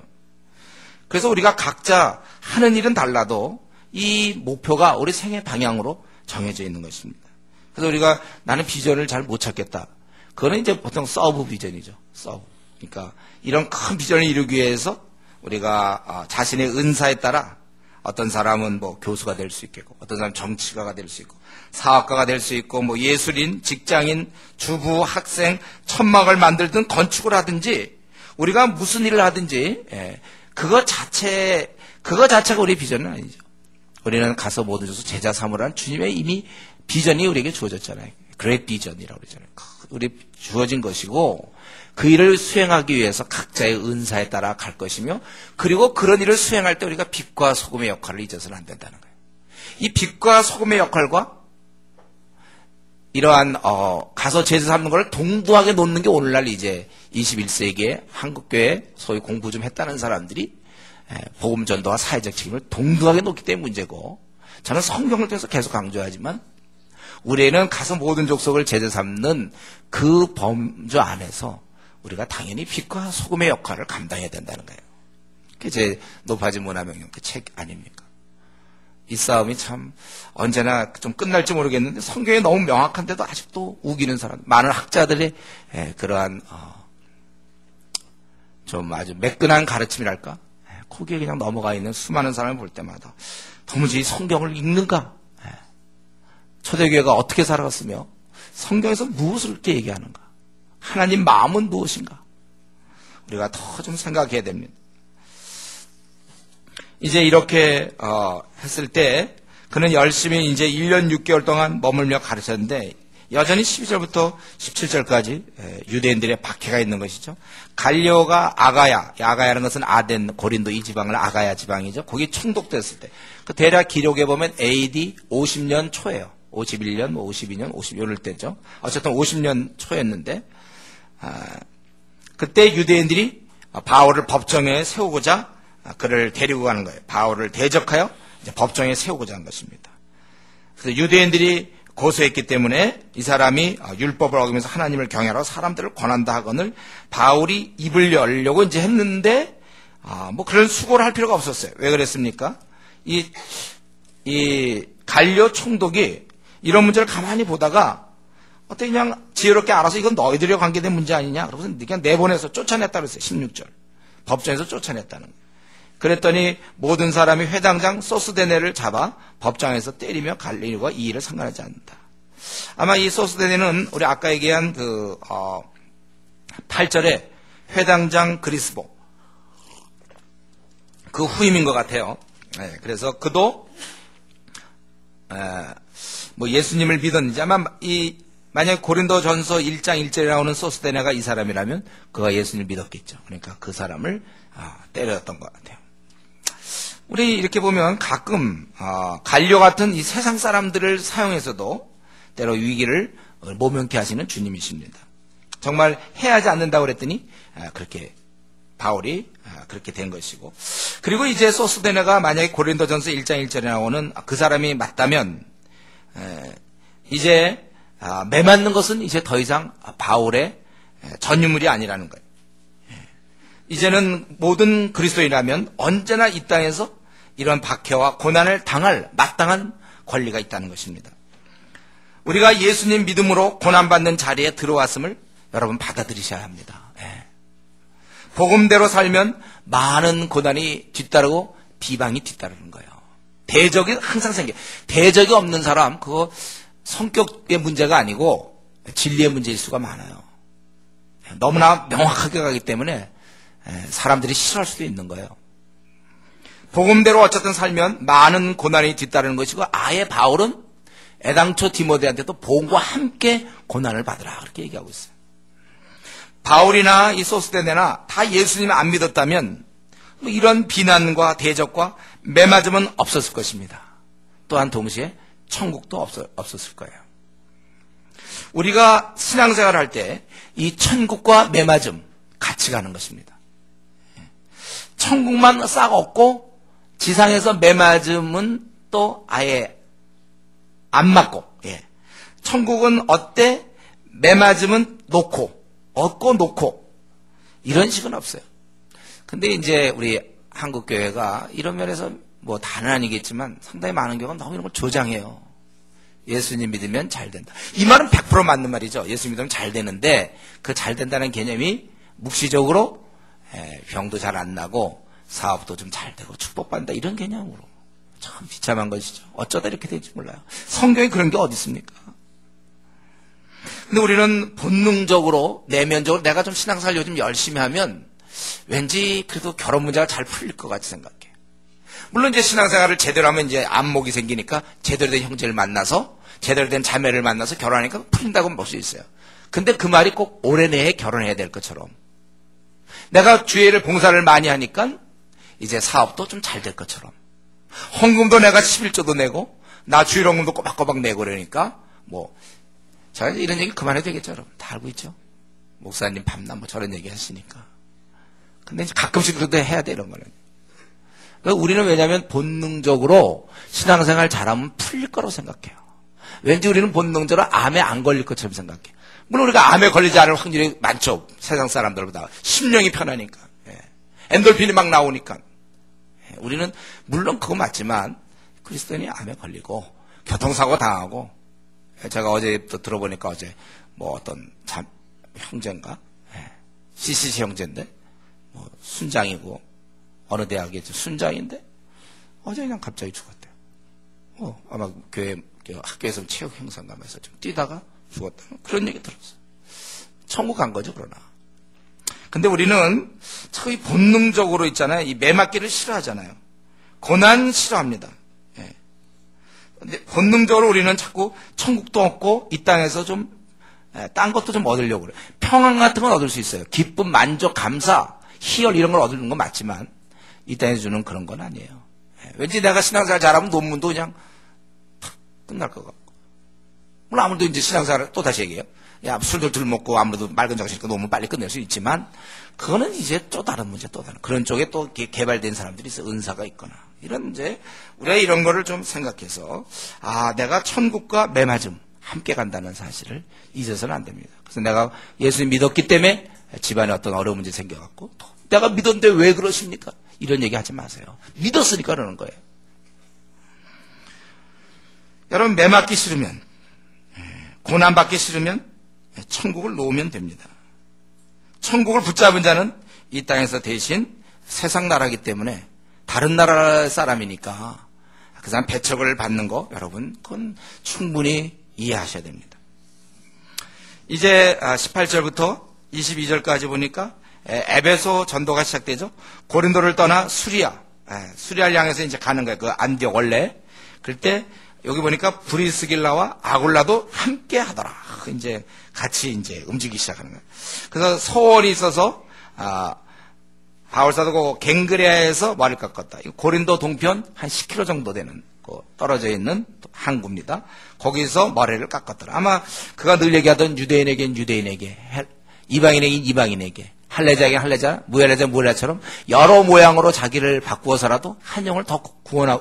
그래서 우리가 각자 하는 일은 달라도 이 목표가 우리 생의 방향으로 정해져 있는 것입니다. 그래서 우리가 나는 비전을 잘 못 찾겠다. 그거는 이제 보통 서브 비전이죠. 서브. 그러니까 이런 큰 비전을 이루기 위해서 우리가 자신의 은사에 따라 어떤 사람은 뭐 교수가 될 수 있겠고, 어떤 사람은 정치가가 될 수 있고, 사업가가 될 수 있고, 뭐 예술인, 직장인, 주부, 학생, 천막을 만들든 건축을 하든지, 우리가 무슨 일을 하든지, 그거 자체가 우리 비전은 아니죠. 우리는 가서 모든 족속 제자 삼으라는 주님의 이미 비전이 우리에게 주어졌잖아요. 그레이트 비전이라고 그러잖아요. 우리 주어진 것이고 그 일을 수행하기 위해서 각자의 은사에 따라 갈 것이며 그리고 그런 일을 수행할 때 우리가 빛과 소금의 역할을 잊어서는 안 된다는 거예요. 이 빛과 소금의 역할과 이러한 가서 제자 삼는 걸 동등하게 놓는 게 오늘날 이제 21세기에 한국교회 소위 공부 좀 했다는 사람들이 복음 전도와 사회적 책임을 동등하게 놓기 때문에 문제고 저는 성경을 통해서 계속 강조하지만 우리는 가서 모든 족속을 제자 삼는 그 범주 안에서 우리가 당연히 빛과 소금의 역할을 감당해야 된다는 거예요. 그게 제 높아진 문화명령 그 책 아닙니까? 이 싸움이 참 언제나 좀 끝날지 모르겠는데 성경에 너무 명확한데도 아직도 우기는 사람, 많은 학자들의 그러한 좀 아주 매끈한 가르침이랄까? 거기에 그냥 넘어가 있는 수많은 사람을 볼 때마다 도무지 성경을 읽는가? 초대교회가 어떻게 살아갔으며 성경에서 무엇을 이렇게 얘기하는가? 하나님 마음은 무엇인가? 우리가 더 좀 생각해야 됩니다. 이제 이렇게 했을 때 그는 열심히 이제 1년 6개월 동안 머물며 가르쳤는데 여전히 12절부터 17절까지 유대인들의 박해가 있는 것이죠. 갈리오가 아가야라는 것은 아덴, 고린도 이 지방을 아가야 지방이죠. 거기 총독됐을 때 그 대략 기록에 보면 AD 50년 초예요. 51년, 52년, 50 요럴 때죠. 어쨌든 50년 초였는데 그때 유대인들이 바울을 법정에 세우고자 그를 데리고 가는 거예요. 바울을 대적하여 이제 법정에 세우고자 한 것입니다. 그래서 유대인들이 고소했기 때문에 이 사람이 율법을 어기면서 하나님을 경외하라고 사람들을 권한다 하거늘 바울이 입을 열려고 이제 했는데 뭐 그런 수고를 할 필요가 없었어요. 왜 그랬습니까? 이 갈려 총독이 이런 문제를 가만히 보다가 어떻게 그냥 지혜롭게 알아서 이건 너희들과 관계된 문제 아니냐? 그러고서 그냥 내보내서 쫓아냈다 그랬어요. 16절. 법정에서 쫓아냈다는 거예요. 그랬더니 모든 사람이 회당장 소스데네를 잡아 법정에서 때리며 갈릴과 이 일을 상관하지 않는다. 아마 이 소스데네는 우리 아까 얘기한 8절에 회당장 그리스보 그 후임인 것 같아요. 네, 그래서 그도 뭐 예수님을 믿었는지 아마 만약에 고린도전서 1장 1절에 나오는 소스데네가 이 사람이라면 그가 예수님을 믿었겠죠. 그러니까 그 사람을 때렸던 것 같아요. 우리 이렇게 보면 가끔 갈려 같은 이 세상 사람들을 사용해서도 때로 위기를 모면케 하시는 주님이십니다. 정말 해하지 않는다고 그랬더니 그렇게 바울이 그렇게 된 것이고, 그리고 이제 소스데네가 만약에 고린도전서 1장 1절에 나오는 그 사람이 맞다면 이제 매 맞는 것은 이제 더 이상 바울의 전유물이 아니라는 거예요. 이제는 모든 그리스도인이라면 언제나 이 땅에서 이런 박해와 고난을 당할 마땅한 권리가 있다는 것입니다. 우리가 예수님 믿음으로 고난받는 자리에 들어왔음을 여러분 받아들이셔야 합니다. 복음대로 살면 많은 고난이 뒤따르고 비방이 뒤따르는 거예요. 대적이 항상 생겨요. 대적이 없는 사람 그거 성격의 문제가 아니고 진리의 문제일 수가 많아요. 너무나 명확하게 가기 때문에 사람들이 싫어할 수도 있는 거예요. 복음대로 어쨌든 살면 많은 고난이 뒤따르는 것이고, 아예 바울은 애당초 디모데한테도 복음과 함께 고난을 받으라 그렇게 얘기하고 있어요. 바울이나 이 소스데네나 다 예수님을 안 믿었다면 뭐 이런 비난과 대적과 매맞음은 없었을 것입니다. 또한 동시에 천국도 없었을 거예요. 우리가 신앙생활을 할 때 이 천국과 매맞음 같이 가는 것입니다. 천국만 싹 없고 지상에서 매맞음은 또 아예 안 맞고, 천국은 어때? 매맞음은 얻고 놓고 이런 식은 없어요. 근데 이제 우리 한국교회가 이런 면에서 뭐 다는 아니겠지만 상당히 많은 교회가 너무 이런 걸 조장해요. 예수님 믿으면 잘 된다. 이 말은 100% 맞는 말이죠. 예수님 믿으면 잘 되는데 그 잘 된다는 개념이 묵시적으로 병도 잘 안 나고 사업도 좀 잘 되고 축복받는다 이런 개념으로 참 비참한 것이죠. 어쩌다 이렇게 될지 몰라요. 성경에 그런 게 어디 있습니까? 근데 우리는 본능적으로 내면적으로 내가 좀 신앙생활 요즘 열심히 하면 왠지 그래도 결혼 문제가 잘 풀릴 것 같이 생각해. 물론 이제 신앙생활을 제대로 하면 이제 안목이 생기니까 제대로 된 형제를 만나서 제대로 된 자매를 만나서 결혼하니까 풀린다고 볼 수 있어요. 근데 그 말이 꼭 올해 내에 결혼해야 될 것처럼, 내가 주일을 봉사를 많이 하니까 이제 사업도 좀 잘 될 것처럼, 헌금도 내가 11조도 내고 나 주일 헌금도 꼬박꼬박 내고 그러니까 뭐 제가 이런 얘기 그만해도 되겠죠. 여러분 다 알고 있죠. 목사님 밤낮 뭐 저런 얘기 하시니까. 근데 이제 가끔씩 그래도 해야 돼 이런 거는. 그러니까 우리는 왜냐하면 본능적으로 신앙생활 잘하면 풀릴 거라고 생각해요. 왠지 우리는 본능적으로 암에 안 걸릴 것처럼 생각해. 물론 우리가 암에 걸리지 않을 확률이 많죠. 세상 사람들보다. 심령이 편하니까. 엔돌핀이 막 나오니까. 우리는 물론 그거 맞지만 그리스도인이 암에 걸리고 교통사고 당하고, 제가 어제 또 들어보니까 어제 뭐 어떤 형제인가? CCC 형제인데 뭐 순장이고 어느 대학이죠. 순장인데 어제 그냥 갑자기 죽었대요. 아마 학교에서 체육 행사 가면서 좀 뛰다가 죽었다. 그런 얘기 들었어요. 천국 간 거죠, 그러나. 근데 우리는 참 본능적으로 있잖아요. 이 매맞기를 싫어하잖아요. 고난 싫어합니다. 근데 본능적으로 우리는 자꾸 천국도 얻고 이 땅에서 좀 딴 것도 좀 얻으려고 그래요. 평안 같은 건 얻을 수 있어요. 기쁨, 만족, 감사, 희열 이런 걸 얻는 건 맞지만 이 땅에서 주는 그런 건 아니에요. 왠지 내가 신앙생활 잘하면 논문도 그냥 탁 끝날 것 같고, 물론 아무래도 이제 신앙생활을 또 다시 얘기해요. 야, 술들 먹고 아무래도 맑은 정신이니까 너무 빨리 끝낼 수 있지만, 그거는 이제 또 다른 문제, 또 다른. 그런 쪽에 또 개발된 사람들이 있어. 은사가 있거나. 이런 이제, 우리가 이런 거를 좀 생각해서, 아, 내가 천국과 매맞음, 함께 간다는 사실을 잊어서는 안 됩니다. 그래서 내가 예수님 믿었기 때문에 집안에 어떤 어려운 문제 생겨갖고, 또 내가 믿었는데 왜 그러십니까? 이런 얘기 하지 마세요. 믿었으니까 그러는 거예요. 여러분, 매맞기 싫으면, 고난받기 싫으면, 천국을 놓으면 됩니다. 천국을 붙잡은 자는 이 땅에서 대신 세상 나라이기 때문에 다른 나라 사람이니까 그 사람 배척을 받는 거 여러분 그건 충분히 이해하셔야 됩니다. 이제 18절부터 22절까지 보니까 에베소 전도가 시작되죠. 고린도를 떠나 수리아를 향해서 이제 가는 거예요. 그 안디옥 원래. 그럴 때 여기 보니까 브리스길라와 아굴라도 함께 하더라. 이제 같이 이제 움직이기 시작하는 거예요. 그래서 소원이 있어서, 바울사도 그 갱그레아에서 말을 깎았다. 고린도 동편 한 10km 정도 되는, 떨어져 있는 항구입니다. 거기서 머리를 깎았더라. 아마 그가 늘 얘기하던 유대인에겐 유대인에게, 이방인에겐 이방인에게, 할례자에겐 할례자, 무할례자 무할례자처럼 여러 모양으로 자기를 바꾸어서라도 한 영을 더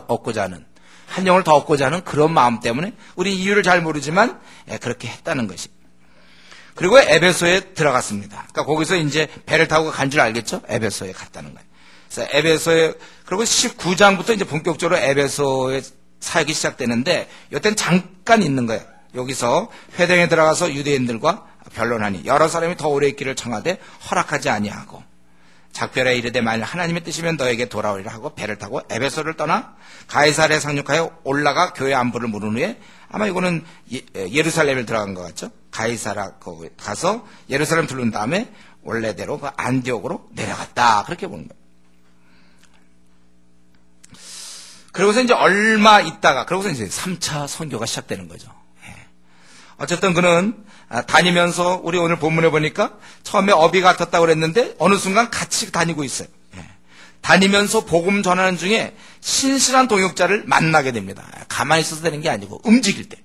얻고자 하는, 한 영을 더 얻고자 하는 그런 마음 때문에 우리 이유를 잘 모르지만 그렇게 했다는 것이. 그리고 에베소에 들어갔습니다. 그러니까 거기서 이제 배를 타고 간 줄 알겠죠? 에베소에 갔다는 거예요. 그래서 에베소에, 그리고 19장부터 이제 본격적으로 에베소에 사역이 시작되는데 이때는 잠깐 있는 거예요. 여기서 회당에 들어가서 유대인들과 변론하니 여러 사람이 더 오래 있기를 청하되 허락하지 아니하고 작별에 이르되 만일 하나님의 뜻이면 너에게 돌아오리라 하고 배를 타고 에베소를 떠나 가이사랴에 상륙하여 올라가 교회 안부를 물은 후에 아마 이거는 예루살렘에 들어간 것 같죠? 가이사랴 가서 예루살렘 들른 다음에 원래대로 그 안디옥으로 내려갔다. 그렇게 보는 거예요. 그러고서 이제 얼마 있다가 그러고서 이제 3차 선교가 시작되는 거죠. 어쨌든 그는 다니면서 우리 오늘 본문에 보니까 처음에 업이 같았다고 그랬는데 어느 순간 같이 다니고 있어요. 다니면서 복음 전하는 중에 신실한 동역자를 만나게 됩니다. 가만히 있어서 되는 게 아니고 움직일 때.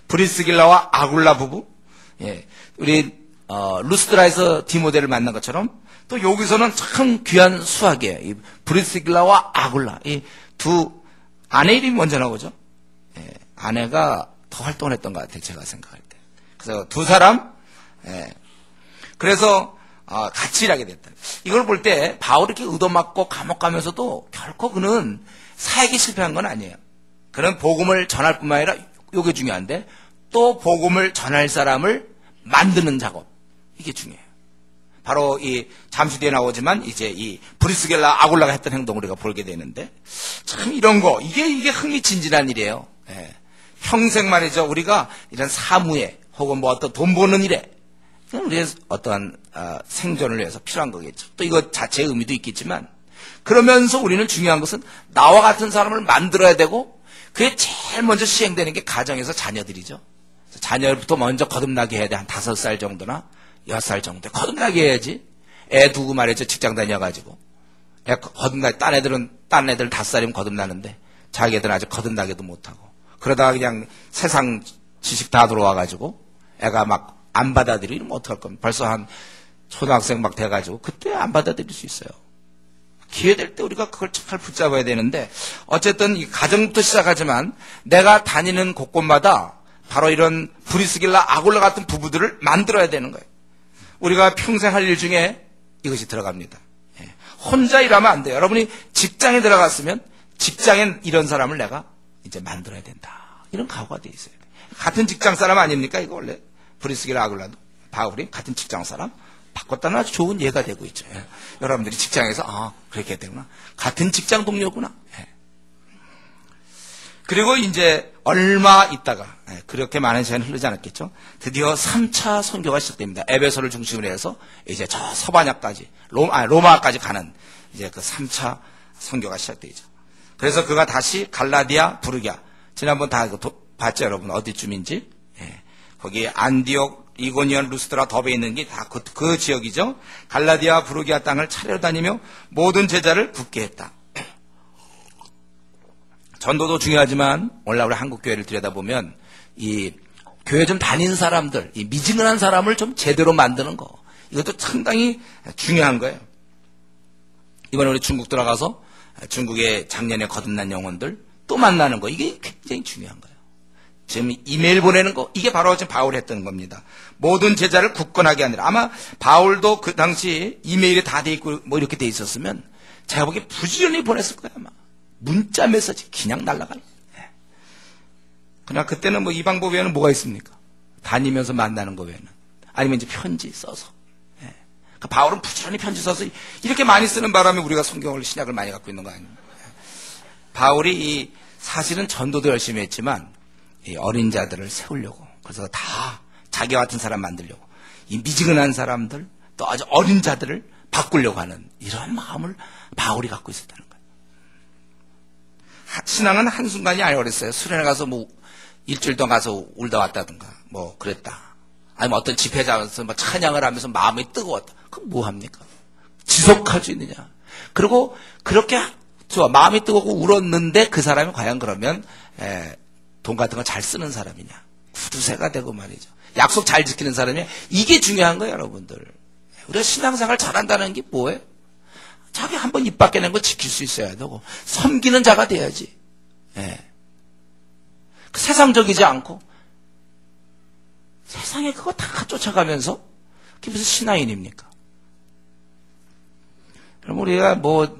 브리스길라와 아굴라 부부, 우리 루스드라에서 디모데를 만난 것처럼 또 여기서는 참 귀한 수학이에요. 이 브리스길라와 아굴라, 이 두 아내 이름이 먼저 나오죠. 아내가 더 활동을 했던 것 같아요. 제가 생각할 때. 그래서 두 사람, 그래서 같이 일하게 됐다. 이걸 볼 때 바울이 이렇게 의도맞고 감옥 가면서도 결코 그는 사역에 실패한 건 아니에요. 그는 복음을 전할 뿐만 아니라 이게 중요한데 또 복음을 전할 사람을 만드는 작업, 이게 중요해요. 바로 이 잠시 뒤에 나오지만 이제 이 브리스길라 아굴라가 했던 행동을 우리가 보게 되는데 참 이런 거 이게 흥미진진한 일이에요. 평생 말이죠. 우리가 이런 사무에 혹은 뭐 어떤 돈 버는 일에 우리의 어떠한 생존을 위해서 필요한 거겠죠. 또 이거 자체의 의미도 있겠지만 그러면서 우리는 중요한 것은 나와 같은 사람을 만들어야 되고 그게 제일 먼저 시행되는 게 가정에서 자녀들이죠. 자녀부터 먼저 거듭나게 해야 돼. 한 5살 정도나 6살 정도 거듭나게 해야지. 애 두고 말이죠. 직장 다녀가지고 애 딴 애들은 5살이면 거듭나는데 자기 애들은 아직 거듭나기도 못하고 그러다가 그냥 세상 지식 다 들어와가지고 애가 막 안 받아들이면 어떡할 겁니까? 벌써 한 초등학생 막 돼가지고 그때 안 받아들일 수 있어요. 기회 될 때 우리가 그걸 잘 붙잡아야 되는데 어쨌든 이 가정부터 시작하지만 내가 다니는 곳곳마다 바로 이런 브리스길라 아굴라 같은 부부들을 만들어야 되는 거예요. 우리가 평생 할 일 중에 이것이 들어갑니다. 혼자 일하면 안 돼요. 여러분이 직장에 들어갔으면 직장엔 이런 사람을 내가 이제 만들어야 된다. 이런 각오가 돼 있어요. 같은 직장 사람 아닙니까? 이거 원래 브리스길라 아굴라도 바울이 같은 직장 사람 바꿨다는 아주 좋은 예가 되고 있죠. 여러분들이 직장에서 그렇게 해야 되구나. 같은 직장 동료구나. 그리고 이제 얼마 있다가 그렇게 많은 시간이 흐르지 않았겠죠. 드디어 3차 선교가 시작됩니다. 에베소를 중심으로 해서 이제 저 서바냐까지 로마까지 가는 이제 그 3차 선교가 시작되죠. 그래서 그가 다시 갈라디아, 부르기아 지난번 다 봤죠, 여러분 어디쯤인지. 거기 안디옥, 이고니온, 루스드라, 더베 있는 게 다 그 지역이죠. 갈라디아, 부르기아 땅을 차례로 다니며 모든 제자를 붙게 했다. 전도도 중요하지만 오늘 우리 한국 교회를 들여다보면 이 교회 좀 다니는 사람들, 이 미지근한 사람을 좀 제대로 만드는 거, 이것도 상당히 중요한 거예요. 이번에 우리 중국 들어가서 중국의 작년에 거듭난 영혼들 또 만나는 거, 이게 굉장히 중요한 거예요. 지금 이메일 보내는 거, 이게 바로 지금 바울이 했던 겁니다. 모든 제자를 굳건하게 하느라. 아마 바울도 그 당시 이메일에 다 돼 있고 뭐 이렇게 돼 있었으면 제가 보기에 부지런히 보냈을 거예요. 아마 문자 메시지 그냥 날아가는 거예요. 그러나 그때는 뭐 이 방법 외에는 뭐가 있습니까? 다니면서 만나는 거 외에는. 아니면 이제 편지 써서. 그러니까 바울은 부지런히 편지 써서 이렇게 많이 쓰는 바람에 우리가 성경을, 신약을 많이 갖고 있는 거 아닙니까? 바울이 사실은 전도도 열심히 했지만 이 어린 자들을 세우려고, 그래서 다 자기 같은 사람 만들려고, 이 미지근한 사람들, 또 아주 어린 자들을 바꾸려고 하는 이런 마음을 바울이 갖고 있었다는 거예요. 신앙은 한순간이 아니었어요. 수련회 가서 뭐 일주일 동안 가서 울다 왔다든가 뭐 그랬다. 아니면 어떤 집회 자면서 뭐 찬양을 하면서 마음이 뜨거웠다. 그럼 뭐 합니까? 지속할 수 있느냐? 그리고 그렇게 좋아, 마음이 뜨겁고 울었는데 그 사람이 과연 그러면 돈 같은 거 잘 쓰는 사람이냐? 구두쇠가 되고 말이죠. 약속 잘 지키는 사람이냐? 이게 중요한 거예요, 여러분들. 우리가 신앙생활 잘한다는 게 뭐예요? 자기 한번 입 밖에 낸 거 지킬 수 있어야 되고, 섬기는 자가 돼야지. 세상적이지 않고, 세상에 그거 다 쫓아가면서, 그게 무슨 신앙인입니까? 그럼 우리가 뭐,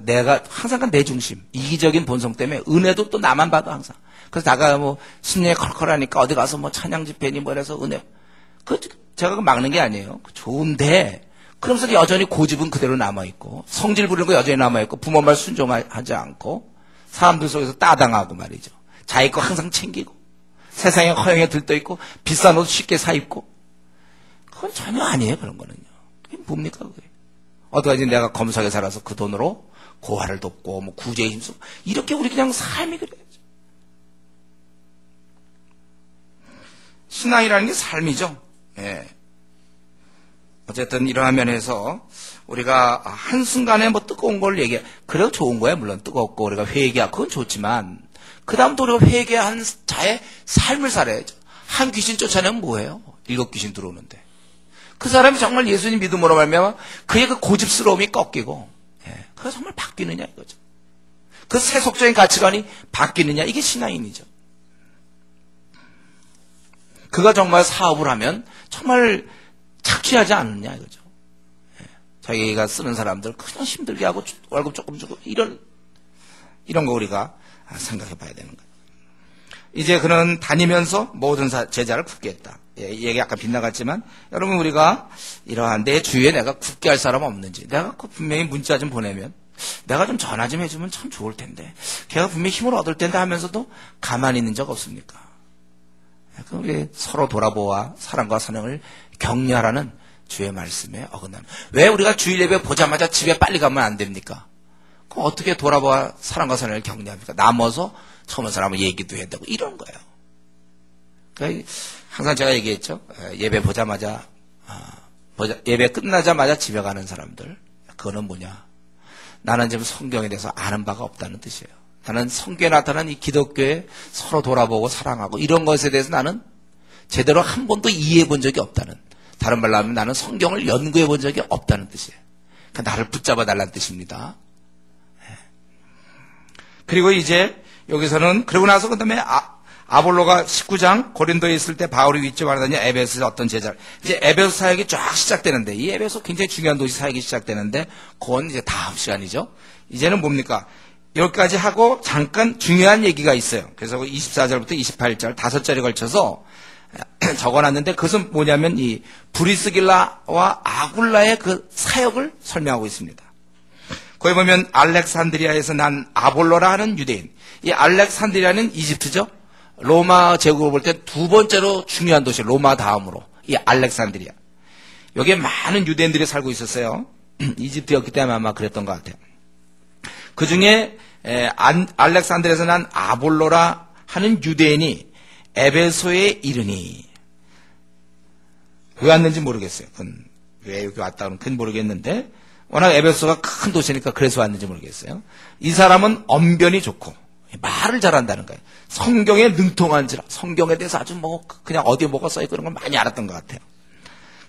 항상 내 중심, 이기적인 본성 때문에 은혜도 또 나만 봐도 항상. 그래서 나가 뭐, 심령이 컬컬하니까 어디 가서 뭐 찬양 집회니 뭐 이래서 은혜, 제가 막는 게 아니에요. 좋은데, 그러면서 여전히 고집은 그대로 남아있고, 성질 부리는 거 여전히 남아있고, 부모 말 순종하지 않고, 사람들 속에서 따당하고 말이죠. 자기 거 항상 챙기고, 세상에 허영에 들떠있고, 비싼 옷 쉽게 사입고, 그건 전혀 아니에요, 그런 거는요. 그게 뭡니까, 그게. 어떡하지, 내가 검소하게 살아서 그 돈으로 고아를 돕고, 뭐 구제에 힘쓰고, 이렇게 우리 그냥 삶이 그래야죠. 신앙이라는 게 삶이죠. 예. 어쨌든 이러한 면에서 우리가 한순간에 뭐 뜨거운 걸 그래도 좋은 거예요. 물론 뜨겁고 우리가 회개하고 그건 좋지만 그 다음부터 우리가 회개한 자의 삶을 살아야죠. 한 귀신 쫓아내면 뭐예요? 7 귀신 들어오는데 그 사람이 정말 예수님 믿음으로 말미암아 그의 그 고집스러움이 꺾이고 그가 정말 바뀌느냐 이거죠. 그 세속적인 가치관이 바뀌느냐 이게 신앙인이죠. 그가 정말 사업을 하면 정말 착취하지 않느냐 이거죠. 자기가 쓰는 사람들 그냥 힘들게 하고 월급 조금 주고 이런 거 우리가 생각해 봐야 되는 거예요. 이제 그는 다니면서 모든 제자를 굳게 했다. 얘기 약간 빗나갔지만 여러분 우리가 이러한 내 주위에 내가 굳게 할 사람 없는지 내가 분명히 문자 좀 보내면 내가 좀 전화 좀 해주면 참 좋을 텐데 걔가 분명히 힘을 얻을 텐데 하면서도 가만히 있는 적 없습니까? 우리 서로 돌아보아 사랑과 사랑을 격려하라는 주의 말씀에 어긋나는. 왜 우리가 주일 예배 보자마자 집에 빨리 가면 안 됩니까? 그럼 어떻게 돌아보아 사랑과 사랑을 격려합니까? 남아서 처음 온 사람은 얘기도 해야 되고 이런 거예요. 그러니까 항상 제가 얘기했죠. 예배 보자마자 예배 끝나자마자 집에 가는 사람들 그거는 뭐냐? 나는 지금 성경에 대해서 아는 바가 없다는 뜻이에요. 나는 성경에 나타난 이 기독교에 서로 돌아보고 사랑하고 이런 것에 대해서 나는 제대로 한 번도 이해해 본 적이 없다는, 다른 말로 하면 나는 성경을 연구해 본 적이 없다는 뜻이에요. 그러니까 나를 붙잡아 달라는 뜻입니다. 그리고 이제 여기서는 그러고 나서 그다음에 아볼로가 19장 고린도에 있을 때 바울이 위치 말하더니 에베소에 어떤 제자를 이제 에베소 사역이 쫙 시작되는데 이 에베소 굉장히 중요한 도시 사역이 시작되는데 그건 이제 다음 시간이죠. 이제는 뭡니까? 여기까지 하고 잠깐 중요한 얘기가 있어요. 그래서 24절부터 28절 5절에 걸쳐서 적어놨는데 그것은 뭐냐면 이 브리스길라와 아굴라의 그 사역을 설명하고 있습니다. 거기 보면 알렉산드리아에서 난 아볼로라 하는 유대인. 이 알렉산드리아는 이집트죠. 로마 제국을 볼 때 두 번째로 중요한 도시 로마 다음으로 이 알렉산드리아. 여기에 많은 유대인들이 살고 있었어요. 이집트였기 때문에 아마 그랬던 것 같아요. 그 중에 알렉산드리아에서 난 아볼로라 하는 유대인이 에베소에 이르니 왜 왔는지 모르겠어요. 그건 왜 여기 왔다는 그건 모르겠는데 워낙 에베소가 큰 도시니까 그래서 왔는지 모르겠어요. 이 사람은 언변이 좋고 말을 잘한다는 거예요. 성경에 능통한지라 성경에 대해서 아주 그냥 어디에 뭐가 써있고 그런 걸 많이 알았던 것 같아요.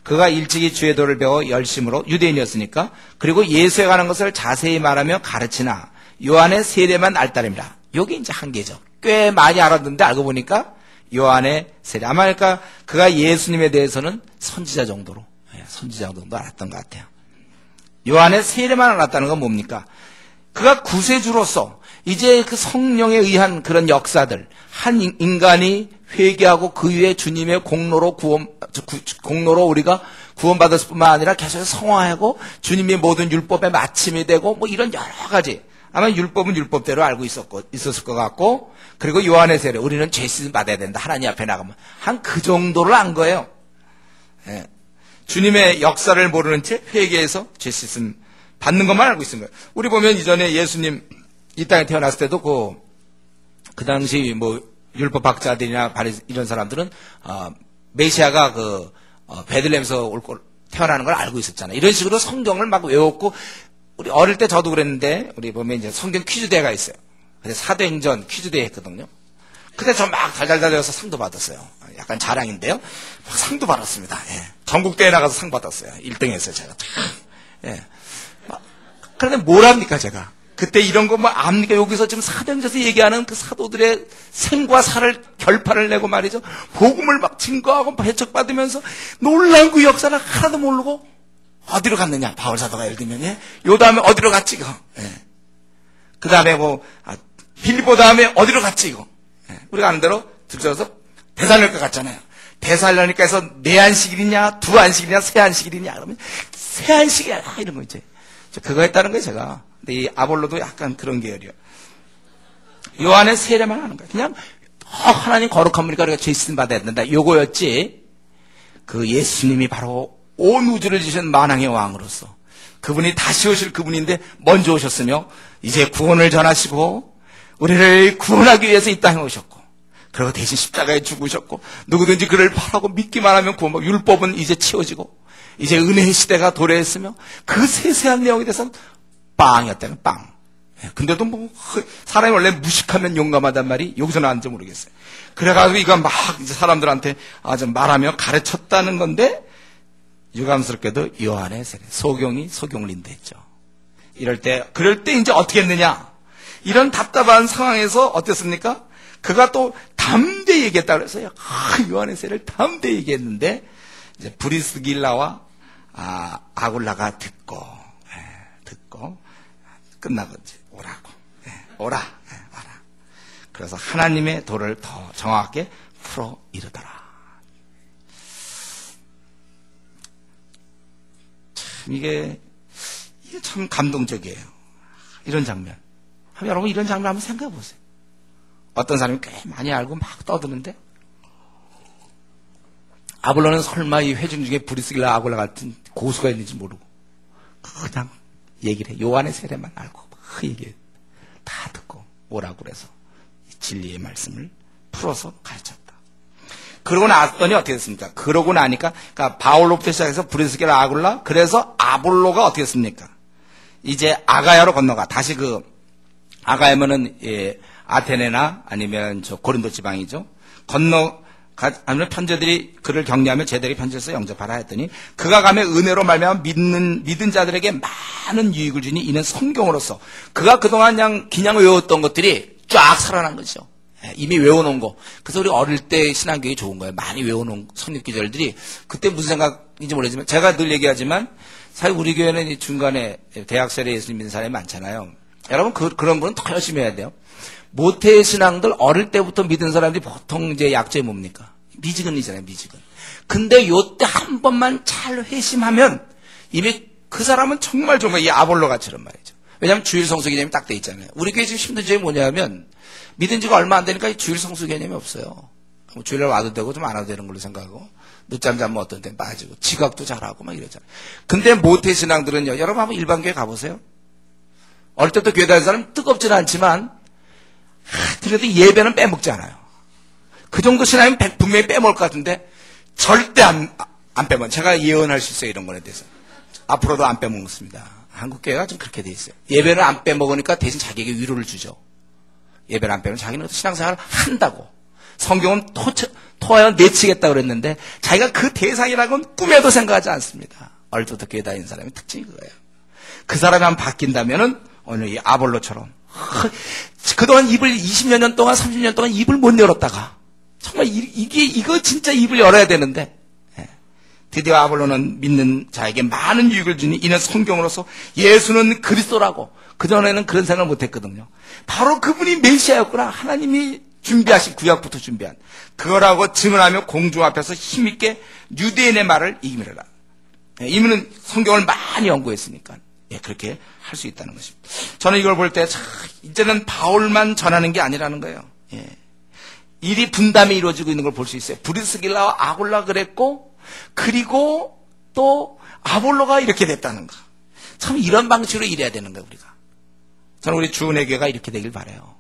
그가 일찍이 주의 도를 배워 열심으로 유대인이었으니까 그리고 예수에 관한 것을 자세히 말하며 가르치나 요한의 세례만 알 따름이라. 여기 이제 한계죠. 꽤 많이 알았는데 알고 보니까 요한의 세례. 아마 그러니까 그가 예수님에 대해서는 선지자 정도 알았던 것 같아요. 요한의 세례만 알았다는 건 뭡니까? 그가 구세주로서 이제 그 성령에 의한 그런 역사들, 한 인간이 회개하고 그 위에 주님의 공로로 우리가 구원받았을 뿐만 아니라 계속 성화하고 주님의 모든 율법의 마침이 되고 뭐 이런 여러 가지. 아마 율법은 율법대로 알고 있었을 것 같고, 그리고 요한의 세례, 우리는 죄 씻음 받아야 된다. 하나님 앞에 나가면. 한 그 정도를 안 거예요. 예. 주님의 역사를 모르는 채 회개해서 죄 씻음 받는 것만 알고 있는 거예요. 우리 보면 이전에 예수님 이 땅에 태어났을 때도 그 당시 뭐 율법 학자들이나 이런 사람들은 메시아가 베들레헴에서 태어나는 걸 알고 있었잖아요. 이런 식으로 성경을 막 외웠고, 우리 어릴 때 저도 그랬는데, 우리 보면 이제 성경 퀴즈대회가 있어요. 그래서 사도행전 퀴즈대회 했거든요. 그때 저 막 달달달 외워서 상도 받았어요. 약간 자랑인데요. 막 상도 받았습니다. 예. 전국대회 나가서 상 받았어요. 1등 했어요, 제가. 예. 그런데 뭘 합니까, 제가? 그때 이런 거 뭐 압니까? 여기서 지금 사도행전에서 얘기하는 그 사도들의 생과 사를 결판을 내고 말이죠. 복음을 막 증거하고 배척받으면서 놀라운 그 역사를 하나도 모르고 어디로 갔느냐? 바울 사도가 예를 들면, 예? 요 다음에 어디로 갔지, 이거? 예. 그 다음에 빌립보 다음에 어디로 갔지, 이거? 예. 우리가 아는 대로 들어서 데살로니가 갔잖아요. 데살로니카에서 네 안식일이냐, 두 안식일이냐, 세 안식일이냐, 그러면 세 안식이야, 이런 거 이제. 그거 했다는 거예요, 제가. 근데 이 아볼로도 약간 그런 계열이요. 요한의 세례만 하는 거예요. 그냥, 하나님 거룩한 분이니까 우리가 죄 씻음 받아야 된다. 요거였지. 그 예수님이 바로 온 우주를 지신 만왕의 왕으로서 그분이 다시 오실 그분인데 먼저 오셨으며 이제 구원을 전하시고 우리를 구원하기 위해서 이 땅에 오셨고, 그리고 대신 십자가에 죽으셨고, 누구든지 그를 바라고 믿기만 하면 구원받고, 율법은 이제 치워지고 이제 은혜의 시대가 도래했으며, 그 세세한 내용에 대해서는 빵이었다는 빵. 근데도 뭐 사람이 원래 무식하면 용감하단 말이 여기서 나왔는지 모르겠어요. 그래가지고 이거 막 이제 사람들한테 좀 말하며 가르쳤다는 건데, 유감스럽게도 요한의 세례, 소경이 소경을 인도했죠. 그럴 때 이제 어떻게 했느냐? 이런 답답한 상황에서 어땠습니까? 그가 또 담대히 얘기했다 그랬어요. 요한의 세례를 담대히 얘기했는데, 이제 브리스길라와 아굴라가 듣고 끝나고 이제 오라고. 와라. 그래서 하나님의 도를 더 정확하게 풀어 이르더라. 이게 참 감동적이에요. 이런 장면. 여러분, 이런 장면 한번 생각해 보세요. 어떤 사람이 꽤 많이 알고 막 떠드는데, 아볼로는 설마 이 회중 중에 브리스길라 아굴라 같은 고수가 있는지 모르고 그냥 얘기를 해. 요한의 세례만 알고 막 얘기해. 다 듣고 오라고 그래서 진리의 말씀을 풀어서 가르쳤다. 그러고 났더니 어떻게 됐습니까? 그러고 나니까, 그러니까 바울로부터 시작해서 브리스길라 아굴라, 그래서 아볼로가 어떻게 됐습니까? 이제 아가야로 건너가. 다시 아가야면은 아테네나 아니면 고린도 지방이죠. 아니면 편제들이 그를 격려하며 제들이 편지에서 영접하라 했더니, 그가 가면 은혜로 말미암아 믿은 자들에게 많은 유익을 주니 이는 성경으로서 그가 그동안 그냥 외웠던 것들이 쫙 살아난 거죠. 이미 외워놓은 거. 그래서 우리 어릴 때 신앙교육이 좋은 거예요. 많이 외워놓은 성경 기절들이 그때 무슨 생각인지 모르지만, 제가 늘 얘기하지만 사실 우리 교회는 중간에 대학생에 예수님 믿는 사람이 많잖아요. 여러분 그런 분은 더 열심히 해야 돼요. 모태 신앙들 어릴 때부터 믿은 사람들이 보통 이제 약점이 뭡니까? 미지근이잖아요, 미지근. 근데 요때 한 번만 잘 회심하면 이미 그 사람은 정말 이 아볼로 같이란 말이죠. 왜냐하면 주일 성수 개념이 딱 돼 있잖아요. 우리 교회 지금 힘든 점이 뭐냐면, 믿은 지가 얼마 안 되니까 주일 성수 개념이 없어요. 주일날 와도 되고 좀 안 와도 되는 걸로 생각하고, 늦잠 자면 어떤 데는 빠지고, 지각도 잘하고 막 이러잖아요. 근데 모태 신앙들은요, 여러분 한번 일반교회 가보세요. 어릴 때부터 교회 다니는 사람 뜨겁지는 않지만, 그래도 예배는 빼먹지 않아요. 그 정도 신앙이면 분명히 빼먹을 것 같은데, 절대 안 빼먹어요. 제가 예언할 수 있어요, 이런 거에 대해서. 앞으로도 안 빼먹습니다. 한국교회가 좀 그렇게 돼 있어요. 예배는 안 빼먹으니까 대신 자기에게 위로를 주죠. 예배를 안 빼면 자기는 신앙생활을 한다고. 성경은 토하여 내치겠다고 그랬는데 자기가 그 대상이라고는 꿈에도 생각하지 않습니다. 얼토도 교회 다니는 사람의 특징이 그거예요. 그 사람이 한번 바뀐다면은 오늘 이 아볼로처럼 그동안 입을 20여 년 동안 30년 동안 입을 못 열었다가 정말 이거 진짜 입을 열어야 되는데 드디어 아볼로는 믿는 자에게 많은 유익을 주니 이는 성경으로서 예수는 그리스도라고. 그전에는 그런 생각을 못했거든요. 바로 그분이 메시아였구나. 하나님이 준비하신 구약부터 준비한 그거라고 증언하며 공중 앞에서 힘있게 유대인의 말을 이기미라. 이분은 성경을 많이 연구했으니까 그렇게 할 수 있다는 것입니다. 저는 이걸 볼 때 이제는 바울만 전하는 게 아니라는 거예요. 일이 분담이 이루어지고 있는 걸 볼 수 있어요. 브리스길라와 아굴라 그랬고 그리고 또 아볼로가 이렇게 됐다는 거. 참 이런 방식으로 일해야 되는 거예요. 우리가. 저는 우리 주은혜 교회가 이렇게 되길 바라요.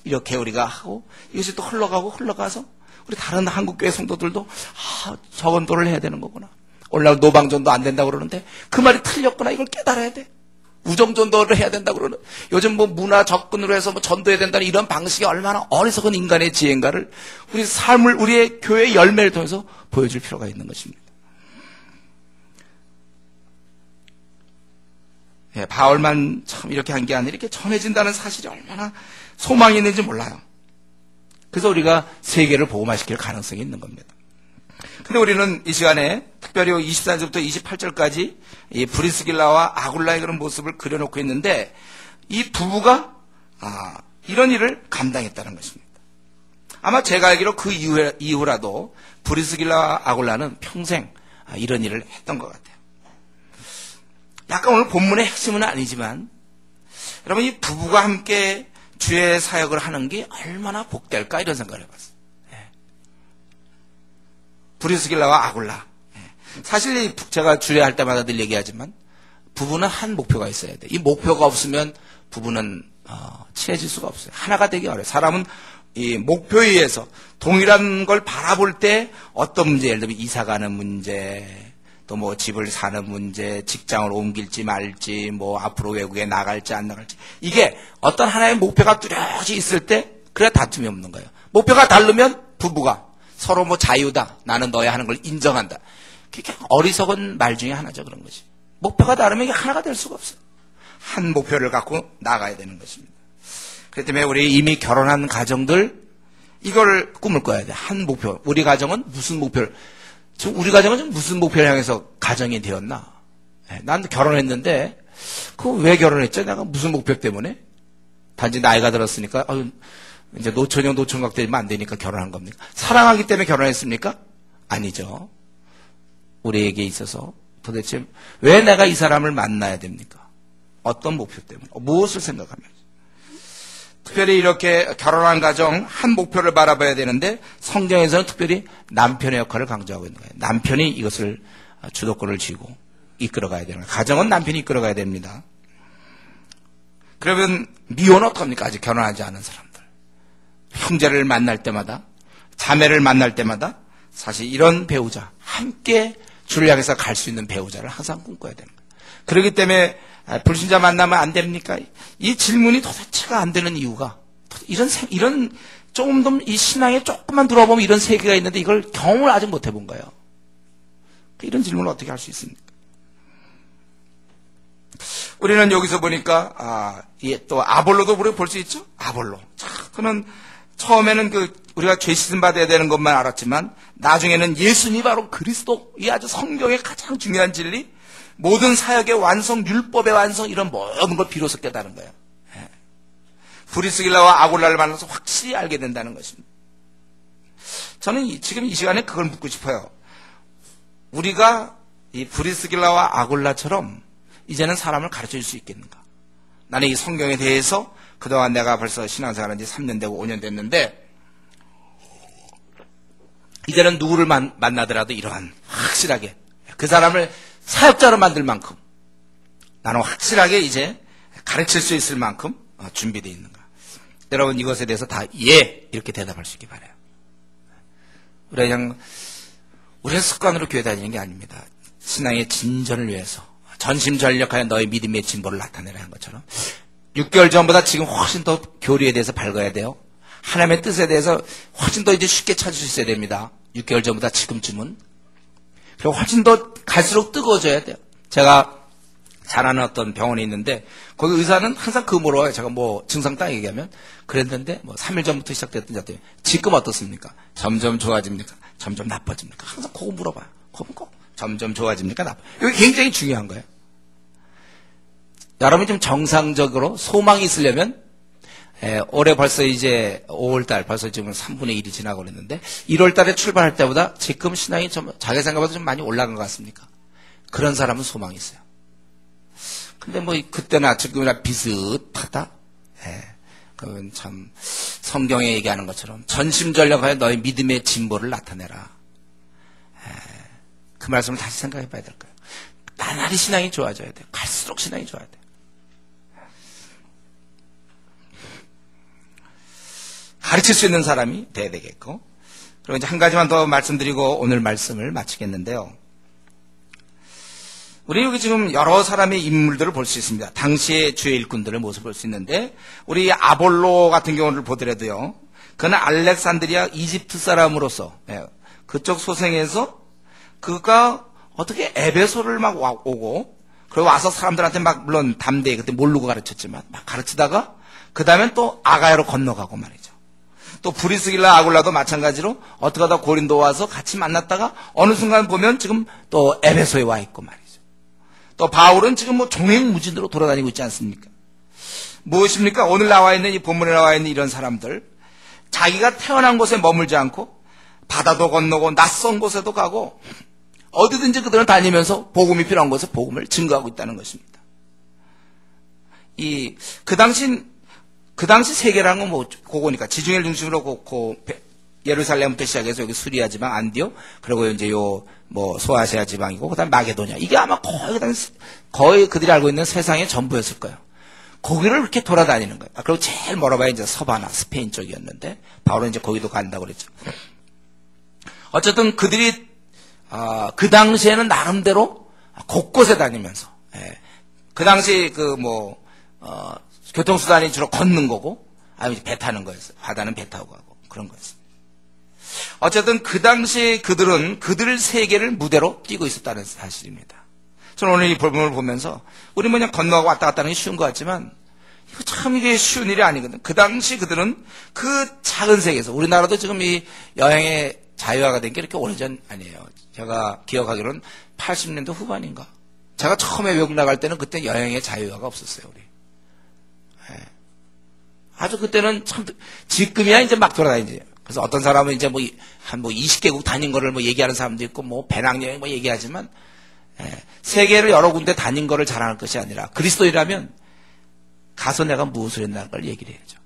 이렇게 우리가 하고 이것이 또 흘러가서 우리 다른 한국교회 성도들도 저건도를 해야 되는 거구나. 오늘날 노방전도 안 된다고 그러는데 그 말이 틀렸구나. 이걸 깨달아야 돼. 우정전도를 해야 된다고 그러는. 요즘 문화 접근으로 해서 전도해야 된다는 이런 방식이 얼마나 어리석은 인간의 지혜인가를 우리 삶을 우리의 교회의 열매를 통해서 보여줄 필요가 있는 것입니다. 바울만 참 이렇게 한 게 아니라 이렇게 전해진다는 사실이 얼마나 소망이 있는지 몰라요. 그래서 우리가 세계를 복음화시킬 가능성이 있는 겁니다. 근데 우리는 이 시간에 특별히 24절부터 28절까지 이 브리스길라와 아굴라의 그런 모습을 그려놓고 있는데 이 부부가 이런 일을 감당했다는 것입니다. 아마 제가 알기로 그 이후라도 브리스길라와 아굴라는 평생 이런 일을 했던 것 같아요. 약간 오늘 본문의 핵심은 아니지만 여러분 이 부부가 함께 주의 사역을 하는 게 얼마나 복될까 이런 생각을 해봤어요. 브리스길라와 아굴라. 사실 제가 주례할 때마다 늘 얘기하지만 부부는 한 목표가 있어야 돼. 이 목표가 없으면 부부는 친해질 수가 없어요. 하나가 되기 어려워요. 사람은 이 목표에 의해서 동일한 걸 바라볼 때 어떤 문제, 예를 들면 이사 가는 문제, 또 뭐 집을 사는 문제, 직장을 옮길지 말지, 뭐 앞으로 외국에 나갈지 안 나갈지, 이게 어떤 하나의 목표가 뚜렷이 있을 때 그래야 다툼이 없는 거예요. 목표가 다르면 부부가 서로 뭐 자유다, 나는 너야 하는 걸 인정한다. 그게 어리석은 말 중에 하나죠. 그런 것이. 목표가 다르면 이게 하나가 될 수가 없어요. 한 목표를 갖고 나가야 되는 것입니다. 그렇기 때문에 우리 이미 결혼한 가정들 이걸 꿈을 꿔야 돼. 한 목표. 우리 가정은 무슨 목표를, 우리 가정은 무슨 목표를 향해서 가정이 되었나? 난 결혼했는데 그 왜 결혼했죠? 내가 무슨 목표 때문에? 단지 나이가 들었으니까 이제 노처녀 노총각 되면 안 되니까 결혼한 겁니까? 사랑하기 때문에 결혼했습니까? 아니죠. 우리에게 있어서 도대체 왜 내가 이 사람을 만나야 됩니까? 어떤 목표 때문에? 무엇을 생각하면서? 특별히 이렇게 결혼한 가정 한 목표를 바라봐야 되는데 성경에서는 특별히 남편의 역할을 강조하고 있는 거예요. 남편이 이것을 주도권을 쥐고 이끌어가야 되는 거예요. 가정은 남편이 이끌어가야 됩니다. 그러면 미혼은 어떡합니까? 아직 결혼하지 않은 사람들. 형제를 만날 때마다, 자매를 만날 때마다 사실 이런 배우자, 함께 주를 향해서 갈 수 있는 배우자를 항상 꿈꿔야 되는 거예요. 그렇기 때문에 불신자 만나면 안 됩니까? 이 질문이 도대체가 안 되는 이유가 이런 조금 더 이 신앙에 조금만 들어보면 이런 세계가 있는데 이걸 경험을 아직 못 해본 거예요. 이런 질문을 어떻게 할 수 있습니까? 우리는 여기서 보니까 또 아볼로도 우리가 볼 수 있죠. 아볼로. 그는 처음에는 우리가 죄 씻음 받아야 되는 것만 알았지만 나중에는 예수님이 바로 그리스도, 이 아주 성경의 가장 중요한 진리, 모든 사역의 완성, 율법의 완성, 이런 모든 걸 비로소 깨달은 거예요. 브리스길라와 아굴라를 만나서 확실히 알게 된다는 것입니다. 저는 지금 이 시간에 그걸 묻고 싶어요. 우리가 이 브리스길라와 아굴라처럼 이제는 사람을 가르쳐줄 수 있겠는가? 나는 이 성경에 대해서 그동안 내가 벌써 신앙생활 한 지 3년 되고 5년 됐는데 이제는 누구를 만나더라도 이러한 확실하게 그 사람을 사역자로 만들 만큼 나는 확실하게 이제 가르칠 수 있을 만큼 준비되어 있는가. 여러분 이것에 대해서 다 예 이렇게 대답할 수 있기 바라요. 우리가 습관으로 교회 다니는 게 아닙니다. 신앙의 진전을 위해서 전심전력하여 너의 믿음의 진보를 나타내라 한 것처럼 6개월 전보다 지금 훨씬 더 교리에 대해서 밝아야 돼요. 하나님의 뜻에 대해서 훨씬 더 이제 쉽게 찾을 수 있어야 됩니다. 6개월 전보다 지금쯤은. 그리고 훨씬 더 갈수록 뜨거워져야 돼요. 제가 잘 아는 어떤 병원에 있는데 거기 의사는 항상 그거 물어봐요. 제가 뭐 증상 딱 얘기하면 그랬는데 뭐 3일 전부터 시작됐던 자들 지금 어떻습니까? 점점 좋아집니까? 점점 나빠집니까? 항상 그거 물어봐요. 그거 꼭 점점 좋아집니까? 나빠. 이게 굉장히 중요한 거예요. 여러분이 좀 정상적으로 소망이 있으려면 올해 벌써 이제 5월달 벌써 지금 3분의 1이 지나고 그랬는데 1월달에 출발할 때보다 지금 신앙이 좀 자기 생각보다 좀 많이 올라간 것 같습니까? 그런 사람은 소망이 있어요. 근데 뭐 그때나 지금이나 비슷하다. 그건 참 성경에 얘기하는 것처럼 전심전력하여 너의 믿음의 진보를 나타내라. 그 말씀을 다시 생각해 봐야 될 거예요. 나날이 신앙이 좋아져야 돼요. 갈수록 신앙이 좋아야 돼요. 가르칠 수 있는 사람이 돼야 되겠고. 그리고 이제 한 가지만 더 말씀드리고 오늘 말씀을 마치겠는데요. 우리 여기 지금 여러 사람의 인물들을 볼 수 있습니다. 당시의 주의 일꾼들의 모습을 볼 수 있는데 우리 아볼로 같은 경우를 보더라도요. 그는 알렉산드리아 이집트 사람으로서 그쪽 소생에서 그가 어떻게 에베소를 막 오고 그리고 와서 사람들한테 막 물론 담대히 그때 모르고 가르쳤지만 막 가르치다가 그 다음엔 또 아가야로 건너가고 말이죠. 또 브리스길라 아굴라도 마찬가지로 어떻게 하다 고린도 와서 같이 만났다가 어느 순간 보면 지금 또 에베소에 와 있고 말이죠. 또 바울은 지금 뭐 종횡무진으로 돌아다니고 있지 않습니까? 무엇입니까? 오늘 나와 있는 이 본문에 나와 있는 이런 사람들 자기가 태어난 곳에 머물지 않고 바다도 건너고 낯선 곳에도 가고 어디든지 그들은 다니면서 복음이 필요한 곳에 복음을 증거하고 있다는 것입니다. 그 당시 세계라는 건 뭐 그거니까 지중해를 중심으로 예루살렘부터 시작해서 여기 수리아 지방 안디옥 그리고 이제 뭐 소아시아 지방이고 그다음 마게도냐 이게 아마 거의 그들이 알고 있는 세상의 전부였을 거예요. 거기를 이렇게 돌아다니는 거예요. 그리고 제일 멀어봐야 이제 서바나 스페인 쪽이었는데 바울은 이제 거기도 간다고 그랬죠. 어쨌든 그들이 그 당시에는 나름대로 곳곳에 다니면서 그 당시 교통수단이 주로 걷는 거고 아니면 배 타는 거였어요. 바다는 배 타고 가고 그런 거였어요. 어쨌든 그 당시 그들은 그들 세계를 무대로 뛰고 있었다는 사실입니다. 저는 오늘 이 본문을 보면서 우리 그냥 건너가고 왔다 갔다 하는 게 쉬운 것 같지만 이게 쉬운 일이 아니거든. 그 당시 그들은 그 작은 세계에서 우리나라도 지금 이 여행의 자유화가 된 게 이렇게 오래전 아니에요. 제가 기억하기로는 80년대 후반인가. 제가 처음에 외국 나갈 때는 그때 여행의 자유화가 없었어요. 우리. 아주 그때는 참 지금이야 이제 막 돌아다니지. 그래서 어떤 사람은 이제 한 20개국 다닌 거를 얘기하는 사람도 있고 배낭여행 얘기하지만 세계를 여러 군데 다닌 거를 자랑할 것이 아니라 그리스도인이라면 가서 내가 무엇을 했나는 걸 얘기를 해야죠.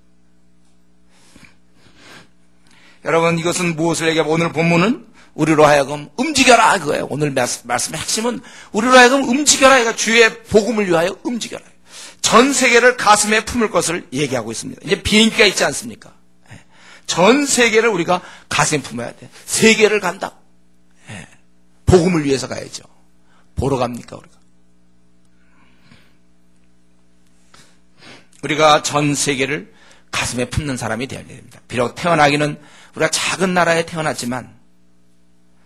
여러분 이것은 무엇을 얘기하고 오늘 본문은 우리로 하여금 움직여라 그거예요. 오늘 말씀의 핵심은 우리로 하여금 움직여라. 그러니까 주의 복음을 위하여 움직여라. 전 세계를 가슴에 품을 것을 얘기하고 있습니다. 이제 비행기가 있지 않습니까? 전 세계를 우리가 가슴에 품어야 돼. 세계를 간다. 복음을 위해서 가야죠. 보러 갑니까 우리가? 우리가 전 세계를 가슴에 품는 사람이 되어야 됩니다. 비록 태어나기는 우리가 작은 나라에 태어났지만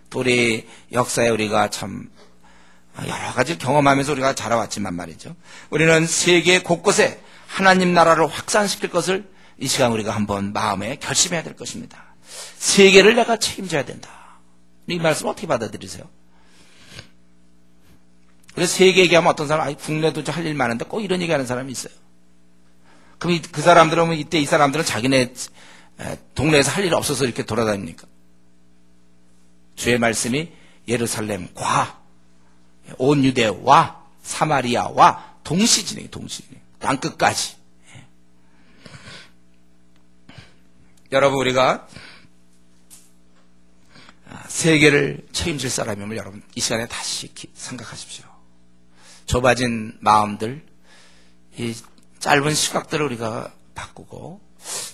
또 우리 역사에 우리가 참 여러 가지 경험하면서 우리가 자라왔지만 말이죠. 우리는 세계 곳곳에 하나님 나라를 확산시킬 것을 이 시간 우리가 한번 마음에 결심해야 될 것입니다. 세계를 내가 책임져야 된다. 이 말씀 어떻게 받아들이세요? 그래서 세계 얘기하면 어떤 사람 국내도 할 일 많은데 꼭 이런 얘기하는 사람이 있어요. 그럼 그 사람들은 이때 이 사람들은 자기네 동네에서 할 일 없어서 이렇게 돌아다닙니까? 주의 말씀이 예루살렘과 온 유대와 사마리아와 동시진행 땅끝까지. 여러분 우리가 세계를 책임질 사람임을 여러분 이 시간에 다시 생각하십시오. 좁아진 마음들, 이 짧은 시각들을 우리가 바꾸고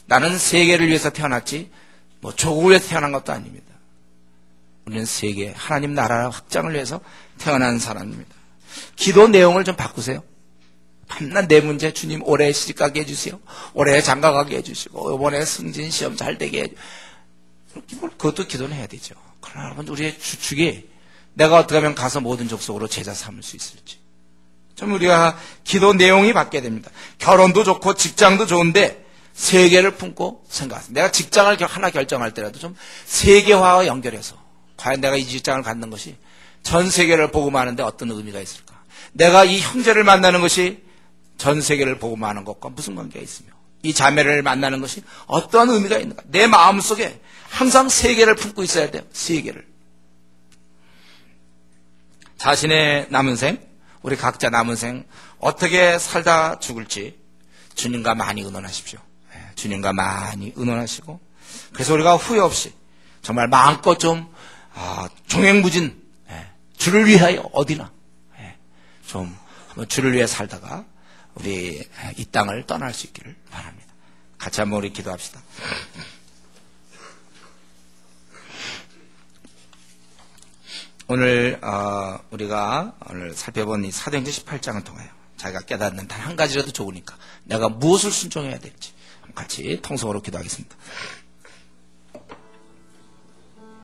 나는 세계를 위해서 태어났지 조국을 위해서 태어난 것도 아닙니다. 우리는 세계 하나님 나라 확장을 위해서 태어난 사람입니다. 기도 내용을 좀 바꾸세요. 밤낮 내 문제 주님 올해 시집가게 해주세요. 올해 장가가게 해주시고 이번에 승진 시험 잘 되게 해주시고 그것도 기도는 해야 되죠. 그러나 여러분 우리의 주축이 내가 어떻게 하면 가서 모든 족속으로 제자 삼을 수 있을지 좀 우리가 기도 내용이 바뀌어야 됩니다. 결혼도 좋고 직장도 좋은데 세계를 품고 생각하세요. 내가 직장을 하나 결정할 때라도 좀 세계화와 연결해서 과연 내가 이 직장을 갖는 것이 전 세계를 복음하는데 어떤 의미가 있을까? 내가 이 형제를 만나는 것이 전 세계를 복음하는 것과 무슨 관계가 있으며 이 자매를 만나는 것이 어떠한 의미가 있는가? 내 마음속에 항상 세계를 품고 있어야 돼요. 세계를. 자신의 남은 생, 우리 각자 남은 생 어떻게 살다 죽을지 주님과 많이 의논하십시오. 주님과 많이 의논하시고 그래서 우리가 후회 없이 정말 마음껏 좀 종횡무진 주를 위하여 어디나 좀 한번 주를 위해 살다가 우리 이 땅을 떠날 수 있기를 바랍니다. 같이 한번 우리 기도합시다. 오늘 우리가 오늘 살펴본 이 사도행전 18장을 통하여 자기가 깨닫는 단 한 가지라도 좋으니까 내가 무엇을 순종해야 될지 같이 통성으로 기도하겠습니다.